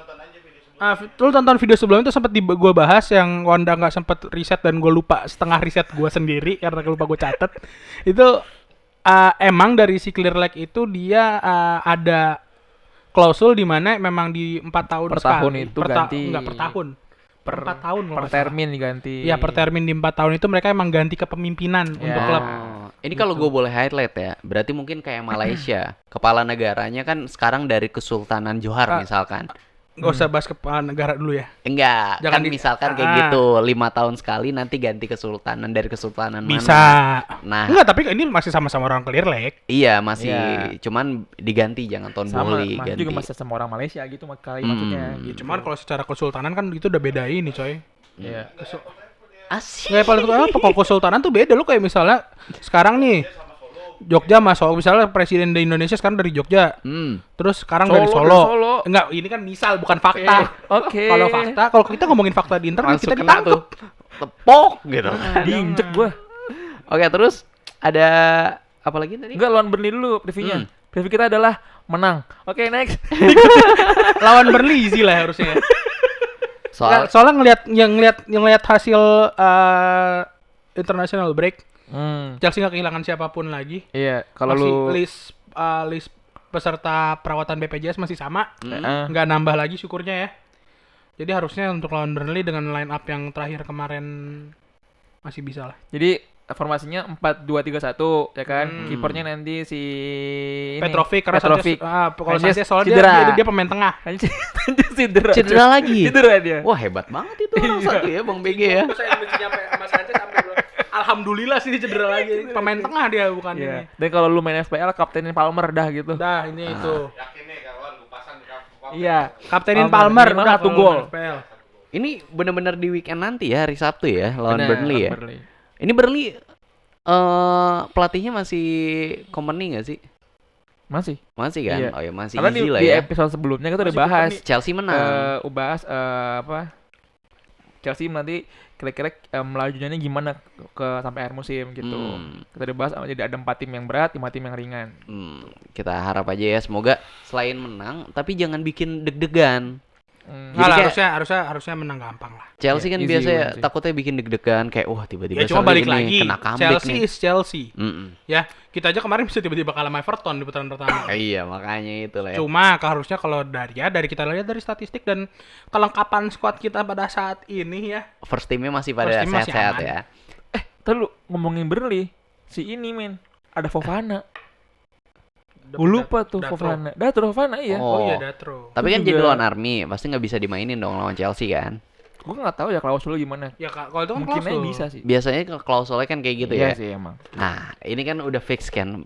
[SPEAKER 2] lu tonton video sebelumnya itu sempat gue bahas yang Wanda nggak sempet riset dan gue lupa setengah riset gue sendiri karena lupa gue catet. Itu emang dari si Clear Lake itu dia ada klausul di mana memang di 4 tahun
[SPEAKER 3] Per
[SPEAKER 2] sekali.
[SPEAKER 3] tahun itu ganti.
[SPEAKER 2] Enggak per tahun. Per 4 tahun kalau
[SPEAKER 3] per
[SPEAKER 2] nggak salah.
[SPEAKER 3] termin diganti.
[SPEAKER 2] Iya, per termin di 4 tahun itu mereka emang ganti kepemimpinan untuk klub.
[SPEAKER 1] Oh, ini kalau gue boleh highlight ya, berarti mungkin kayak Malaysia, kepala negaranya kan sekarang dari Kesultanan Johor misalkan.
[SPEAKER 2] Gak usah bahas kepala negara dulu ya.
[SPEAKER 1] Enggak,
[SPEAKER 2] Jangan
[SPEAKER 1] kan
[SPEAKER 2] di-
[SPEAKER 1] misalkan kayak gitu 5 tahun sekali nanti ganti kesultanan dari kesultanan
[SPEAKER 2] Bisa.
[SPEAKER 1] mana. Nah,
[SPEAKER 2] Enggak, tapi ini masih sama-sama orang Clear Lake.
[SPEAKER 1] iya masih,
[SPEAKER 3] Iya.
[SPEAKER 1] cuman diganti jangan Todd
[SPEAKER 3] sama
[SPEAKER 1] Boehly
[SPEAKER 3] masih
[SPEAKER 1] ganti.
[SPEAKER 3] juga masih sama orang Malaysia gitu kali maksudnya.
[SPEAKER 2] Ya, cuman kalau secara kesultanan kan itu udah beda ini, coy.
[SPEAKER 3] Iya.
[SPEAKER 1] Asik.
[SPEAKER 2] Nggak paling apa kalau kesultanan tuh beda. Lu kayak misalnya sekarang nih Jogja mas Solo, misalnya presiden di Indonesia sekarang dari Jogja, terus sekarang dari
[SPEAKER 3] Solo,
[SPEAKER 2] Solo.
[SPEAKER 3] dari Solo.
[SPEAKER 2] Enggak, ini kan misal bukan fakta.
[SPEAKER 3] Oke.
[SPEAKER 2] Kalau fakta, kalau kita ngomongin fakta di internet
[SPEAKER 1] Langsung
[SPEAKER 2] kita
[SPEAKER 1] kena
[SPEAKER 2] ditangkap.
[SPEAKER 1] tuh. Tepok gitu kan.
[SPEAKER 3] Diinjek gua.
[SPEAKER 1] Oke, terus ada apa lagi tadi?
[SPEAKER 3] Enggak, lawan Burnley dulu previewnya. Preview kita adalah menang. Oke, next.
[SPEAKER 2] Lawan Burnley easy lah harusnya.
[SPEAKER 1] Soal
[SPEAKER 2] Soalnya ngelihat hasil international break, Chelsea nggak kehilangan siapapun lagi.
[SPEAKER 3] Iya, kalau
[SPEAKER 2] Masih
[SPEAKER 3] lu
[SPEAKER 2] list peserta perawatan BPJS masih sama,
[SPEAKER 3] Heeh.
[SPEAKER 2] nggak nambah lagi syukurnya ya. Jadi harusnya untuk lawan Burnley dengan line up yang terakhir kemarin masih bisa lah.
[SPEAKER 3] Jadi formasinya 4-2-3-1 ya kan. Kipernya nanti si ini,
[SPEAKER 2] Petrovic karena
[SPEAKER 3] Petrovic.
[SPEAKER 2] kalau
[SPEAKER 3] Sanchez
[SPEAKER 2] Sanchez soalnya
[SPEAKER 3] cedera.
[SPEAKER 2] dia pemain tengah.
[SPEAKER 3] Anjir, cedera.
[SPEAKER 1] Cedera lagi.
[SPEAKER 3] Cedera dia.
[SPEAKER 1] Wah, hebat banget itu orang satu ya, Bang BG ya.
[SPEAKER 2] Saya nyampe Mas Sanchez sampai bilang, alhamdulillah sih dia cedera lagi. Pemain tengah dia bukan
[SPEAKER 3] Iya.
[SPEAKER 2] ini.
[SPEAKER 3] Dan kalau lu main FPL kaptenin Palmer dah gitu.
[SPEAKER 2] Dah ini itu.
[SPEAKER 3] Iya.
[SPEAKER 2] Kaptenin Palmer
[SPEAKER 3] minimal
[SPEAKER 2] udah
[SPEAKER 3] 1
[SPEAKER 2] tuh
[SPEAKER 3] gol.
[SPEAKER 2] FPL.
[SPEAKER 1] Ini bener-bener di weekend nanti ya, hari Sabtu ya, lawan
[SPEAKER 3] Bener,
[SPEAKER 1] Burnley ya.
[SPEAKER 3] Burnley.
[SPEAKER 1] Ini Burnley pelatihnya masih company nggak sih?
[SPEAKER 3] Masih.
[SPEAKER 1] Masih kan?
[SPEAKER 3] Iya.
[SPEAKER 1] Oh ya, masih
[SPEAKER 3] Karena
[SPEAKER 1] easy lah
[SPEAKER 3] di
[SPEAKER 1] ya.
[SPEAKER 3] episode sebelumnya kita udah
[SPEAKER 2] Masih
[SPEAKER 3] bahas
[SPEAKER 1] Chelsea menang.
[SPEAKER 3] bahas apa? Chelsea nanti kira-kira melajunya gimana ke sampai akhir musim gitu. Kita udah bahas jadi ada 4 tim yang berat, 5 tim yang ringan.
[SPEAKER 1] Kita harap aja ya, semoga selain menang, tapi jangan bikin deg-degan.
[SPEAKER 2] Nggak
[SPEAKER 1] Jadi
[SPEAKER 2] lah,
[SPEAKER 1] kayak-
[SPEAKER 2] harusnya menang gampang lah.
[SPEAKER 1] Chelsea kan
[SPEAKER 3] easy
[SPEAKER 1] biasa ya
[SPEAKER 3] win sih.
[SPEAKER 1] takutnya bikin deg-degan kayak wah tiba-tiba
[SPEAKER 2] Ya cuma
[SPEAKER 1] Sterling
[SPEAKER 2] balik
[SPEAKER 1] ini
[SPEAKER 2] lagi,
[SPEAKER 1] kena comeback
[SPEAKER 2] Chelsea
[SPEAKER 1] nih.
[SPEAKER 2] is Chelsea.
[SPEAKER 1] Mm-mm.
[SPEAKER 2] Ya, kita aja kemarin bisa tiba-tiba kalah sama Everton di putaran pertama.
[SPEAKER 1] Iya, makanya itu lah ya.
[SPEAKER 2] Cuma harusnya kalau dari kita lihat dari statistik dan kelengkapan squad kita pada saat ini ya.
[SPEAKER 1] First teamnya masih pada
[SPEAKER 2] First team masih
[SPEAKER 1] sehat-sehat
[SPEAKER 2] aman.
[SPEAKER 1] ya.
[SPEAKER 3] Terus lu ngomongin Burnley, si ini men, ada Fofana. Gue lupa tuh
[SPEAKER 2] Datro.
[SPEAKER 3] Fofana. Fofana iya.
[SPEAKER 2] Oh iya, Datro.
[SPEAKER 1] Tapi kan
[SPEAKER 3] Itu
[SPEAKER 1] jadi
[SPEAKER 3] juga-
[SPEAKER 1] lawan Army, pasti nggak bisa dimainin dong lawan Chelsea kan.
[SPEAKER 3] Gue nggak tahu ya klausul gimana.
[SPEAKER 2] Ya Kak, kalau itu kan
[SPEAKER 3] Mungkin aja
[SPEAKER 2] klausul.
[SPEAKER 3] bisa sih.
[SPEAKER 1] Biasanya klausulnya kan kayak gitu
[SPEAKER 3] Iya
[SPEAKER 1] ya.
[SPEAKER 3] sih emang.
[SPEAKER 1] Nah, ini kan udah fix kan.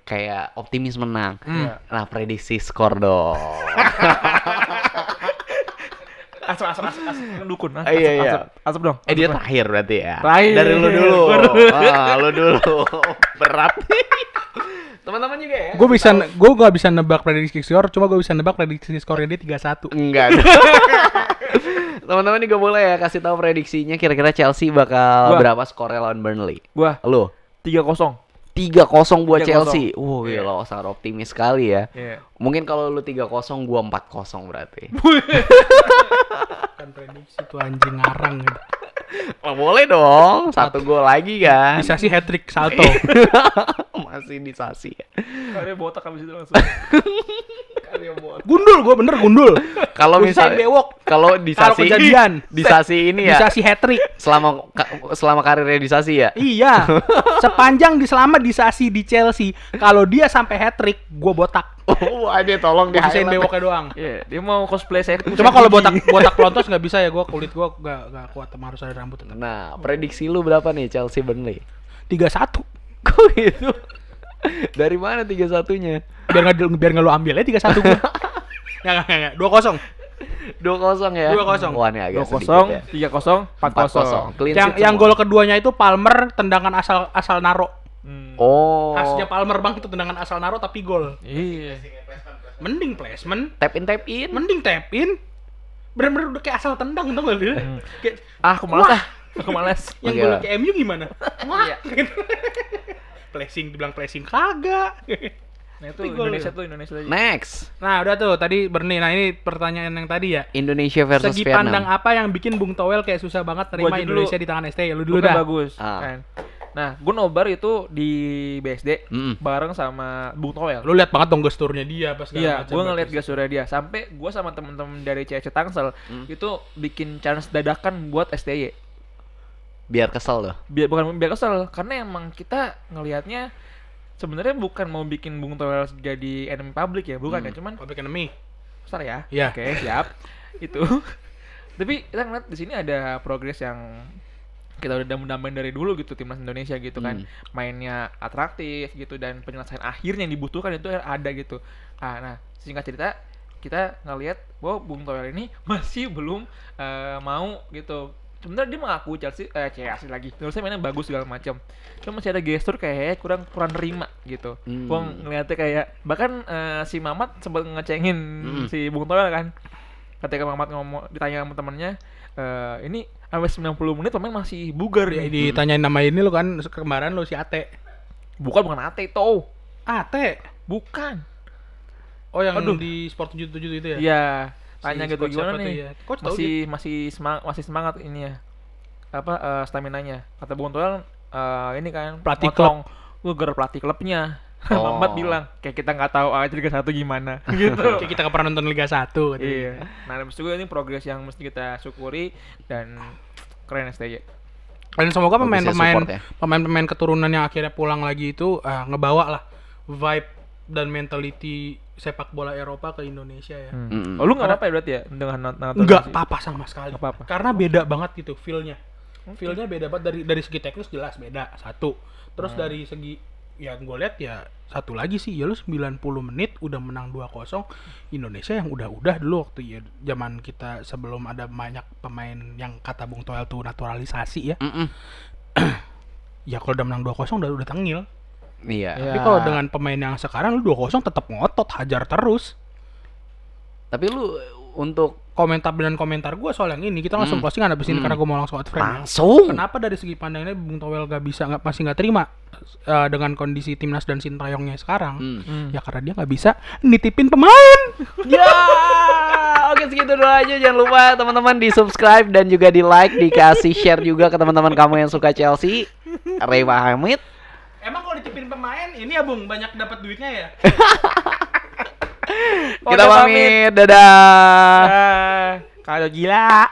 [SPEAKER 1] Kayak optimis menang.
[SPEAKER 3] Iya.
[SPEAKER 1] Nah, prediksi skor dong.
[SPEAKER 3] Asap kan dukun.
[SPEAKER 1] Iya.
[SPEAKER 3] Asap dong.
[SPEAKER 1] Dia terakhir berarti ya.
[SPEAKER 3] Terakhir.
[SPEAKER 1] Dari lu dulu.
[SPEAKER 3] Gua dulu.
[SPEAKER 1] Lu dulu. Berat. Teman-teman juga ya.
[SPEAKER 2] Gue gak bisa nebak prediksi skor, cuma gue bisa nebak prediksi skornya dia 3-1.
[SPEAKER 1] Enggak. Teman-teman juga boleh ya kasih tahu prediksinya kira-kira Chelsea bakal
[SPEAKER 3] Gua.
[SPEAKER 1] berapa skornya lawan Burnley.
[SPEAKER 3] Gua
[SPEAKER 1] Lu
[SPEAKER 3] 3-0.
[SPEAKER 1] 3-0 buat
[SPEAKER 3] 3-0.
[SPEAKER 1] Chelsea.
[SPEAKER 3] Iya.
[SPEAKER 1] Gila, sangat optimis sekali ya.
[SPEAKER 3] Iya.
[SPEAKER 1] Mungkin kalau lu 3-0 gua 4-0 berarti.
[SPEAKER 2] Kan prediksi tuh anjing ngarang gitu.
[SPEAKER 1] Oh, boleh dong. 1 gol lagi kan.
[SPEAKER 2] Bisa sih hat-trick salto.
[SPEAKER 1] Masih di Sasi ya.
[SPEAKER 3] Karya botak habis itu langsung. Karya botak.
[SPEAKER 2] Gundul, gue bener gundul.
[SPEAKER 1] Kalau
[SPEAKER 2] Usain
[SPEAKER 1] misalnya
[SPEAKER 2] bewok.
[SPEAKER 1] kalau di
[SPEAKER 2] Kalau
[SPEAKER 1] Sasi
[SPEAKER 2] kejadian.
[SPEAKER 1] di Sasi ini ya
[SPEAKER 2] Bisa sih hat-trick.
[SPEAKER 1] selama karirnya di Sasi ya.
[SPEAKER 2] Iya. Sepanjang selama di Sasi di Chelsea, kalau dia sampai hat-trick, gue botak.
[SPEAKER 1] Oh, ada tolong di
[SPEAKER 2] Usain
[SPEAKER 1] highlight.
[SPEAKER 2] bewoknya doang.
[SPEAKER 3] Iya, dia mau cosplay saya.
[SPEAKER 2] Cuma kalau botak pelontos nggak bisa ya, gue kulit gue nggak kuat, harus ada rambut.
[SPEAKER 1] Nah, prediksi lu berapa nih Chelsea Burnley?
[SPEAKER 2] 3-1.
[SPEAKER 1] Kok gitu? Dari mana 3-1-nya?
[SPEAKER 2] Biar nggak lu ambil ya 3-1 gue. Nggak. 2-0.
[SPEAKER 1] 2-0 ya.
[SPEAKER 2] 2-0.
[SPEAKER 1] Wah, ini agak
[SPEAKER 3] 2-0,
[SPEAKER 1] sedikit ya.
[SPEAKER 3] 3-0, 4-0.
[SPEAKER 1] 4-0. Clean
[SPEAKER 2] Yang
[SPEAKER 1] sheet
[SPEAKER 2] gol
[SPEAKER 1] semua.
[SPEAKER 2] keduanya itu Palmer tendangan asal naro.
[SPEAKER 1] Oh.
[SPEAKER 2] Khasnya Palmer bang itu tendangan asal naro tapi gol.
[SPEAKER 3] Iya.
[SPEAKER 2] Mending placement,
[SPEAKER 1] Tap in.
[SPEAKER 2] mending tap in. Bener-bener udah kayak asal tendang tau gak lu? Kayak
[SPEAKER 3] Aku malas ah. Aku malas.
[SPEAKER 2] yang
[SPEAKER 1] Oke
[SPEAKER 2] gol
[SPEAKER 1] lah.
[SPEAKER 2] ke MU gimana? Wah. Dibilang flashing kagak.
[SPEAKER 3] Nah itu
[SPEAKER 2] Tapi gol
[SPEAKER 3] Indonesia
[SPEAKER 2] ya.
[SPEAKER 3] tuh Indonesia lagi.
[SPEAKER 1] Next.
[SPEAKER 2] Nah udah tuh tadi Bernie. Nah ini pertanyaan yang tadi ya.
[SPEAKER 1] Indonesia versus
[SPEAKER 2] Segi
[SPEAKER 1] Vietnam.
[SPEAKER 2] pandang apa yang bikin Bung Towel kayak susah banget terima
[SPEAKER 3] Gua aja dulu.
[SPEAKER 2] Indonesia di tangan ST? Lu
[SPEAKER 3] Dulu
[SPEAKER 2] dulu dah.
[SPEAKER 3] bagus
[SPEAKER 1] Ah.
[SPEAKER 3] kan. Nah, gue nobar itu di BSD
[SPEAKER 1] Mm-mm.
[SPEAKER 3] bareng sama Bung Toel.
[SPEAKER 2] Lu lihat banget dong gesturnya dia pas segala
[SPEAKER 3] Iya,
[SPEAKER 2] macam.
[SPEAKER 3] gue ngeliat gasurnya dia. Sampai gue sama temen-temen dari CC Tangsel itu bikin chance dadakan buat STY.
[SPEAKER 1] Biar kesel loh.
[SPEAKER 3] Bukan biar kesel, karena emang kita ngelihatnya sebenarnya bukan mau bikin Bung Toel jadi enemy public ya, bukan ya, cuman
[SPEAKER 2] Public Enemy.
[SPEAKER 3] besar ya.
[SPEAKER 2] Iya.
[SPEAKER 3] Oke, siap. Itu. Tapi kita ngeliat di sini ada progres yang kita udah dambain dari dulu gitu, timnas Indonesia gitu kan, mainnya atraktif gitu dan penyelesaian akhirnya yang dibutuhkan itu ada gitu. Nah singkat cerita kita ngelihat bahwa Bung Toel ini masih belum mau gitu sebenarnya dia mengaku Chelsea lagi. Terusnya mainnya bagus segala macam. Cuma masih ada gestur kayak kurang nerima gitu. Gua ngeliatnya kayak bahkan si Mamat sempat ngecengin si Bung Toel kan. Ketika Mamat ditanya sama temannya, ini sampai 90 menit pemain masih bugar nih.
[SPEAKER 2] Ditanyain nama ini lo kan kemarin lo si Ate.
[SPEAKER 3] Bukan Ate tuh.
[SPEAKER 2] Ate?
[SPEAKER 3] Bukan.
[SPEAKER 2] Oh yang di Sport 77 itu ya?
[SPEAKER 3] Iya. Tanya
[SPEAKER 2] Si
[SPEAKER 3] gitu
[SPEAKER 2] coach
[SPEAKER 3] gimana
[SPEAKER 2] siapa tuh
[SPEAKER 3] nih?
[SPEAKER 2] ya? Coach tahu
[SPEAKER 3] Masih semangat ini ya. Stamina-nya. Kata Bung Toel ini kan
[SPEAKER 2] Pelatih
[SPEAKER 3] motong gelar pelatih klubnya.
[SPEAKER 1] Oh.
[SPEAKER 3] Mamat bilang kayak kita nggak tahu aja Liga 1 gimana gitu.
[SPEAKER 2] Kayak kita nggak pernah nonton Liga 1 gitu.
[SPEAKER 3] Iya. Nah, habis itu ini progres yang mesti kita syukuri dan keren STY.
[SPEAKER 2] Dan semoga
[SPEAKER 1] Bagusnya support ya.
[SPEAKER 2] pemain keturunan yang akhirnya pulang lagi itu ngebawa lah vibe dan mentality sepak bola Eropa ke Indonesia ya.
[SPEAKER 3] Oh, lu nggak apa-apa ya berarti ya dengan nonton
[SPEAKER 2] Enggak
[SPEAKER 3] sih?
[SPEAKER 2] apa-apa sama sekali.
[SPEAKER 3] Nggak apa-apa.
[SPEAKER 2] Karena beda banget gitu feel-nya. Feel-nya beda banget dari segi teknis jelas beda satu. Terus dari segi ya gue lihat ya satu lagi sih ya lu 90 menit udah menang 2-0 Indonesia yang udah dulu waktu ya zaman kita sebelum ada banyak pemain yang kata Bung Toel tuh naturalisasi ya. Ya kalau udah menang 2-0 udah tengil.
[SPEAKER 1] Iya.
[SPEAKER 3] Iya.
[SPEAKER 2] Tapi kalau dengan pemain yang sekarang lu 2-0 tetap ngotot hajar terus.
[SPEAKER 1] Tapi lu untuk
[SPEAKER 2] Komentar gue soal yang ini kita langsung closing habis ini karena gue mau langsung out frame.
[SPEAKER 1] langsung
[SPEAKER 2] Kenapa dari segi pandangnya Bung Toel masih nggak terima dengan kondisi timnas dan Sintayongnya sekarang? Ya karena dia nggak bisa nitipin pemain.
[SPEAKER 1] Ya, oke segitu dulu aja. Jangan lupa teman-teman di subscribe dan juga di like, dikasih share juga ke teman-teman kamu yang suka Chelsea. Ray Hamid.
[SPEAKER 2] Emang kalau nitipin pemain ini ya Bung banyak dapat duitnya ya?
[SPEAKER 1] Kita pamit. Dadah.
[SPEAKER 3] Kalau gila.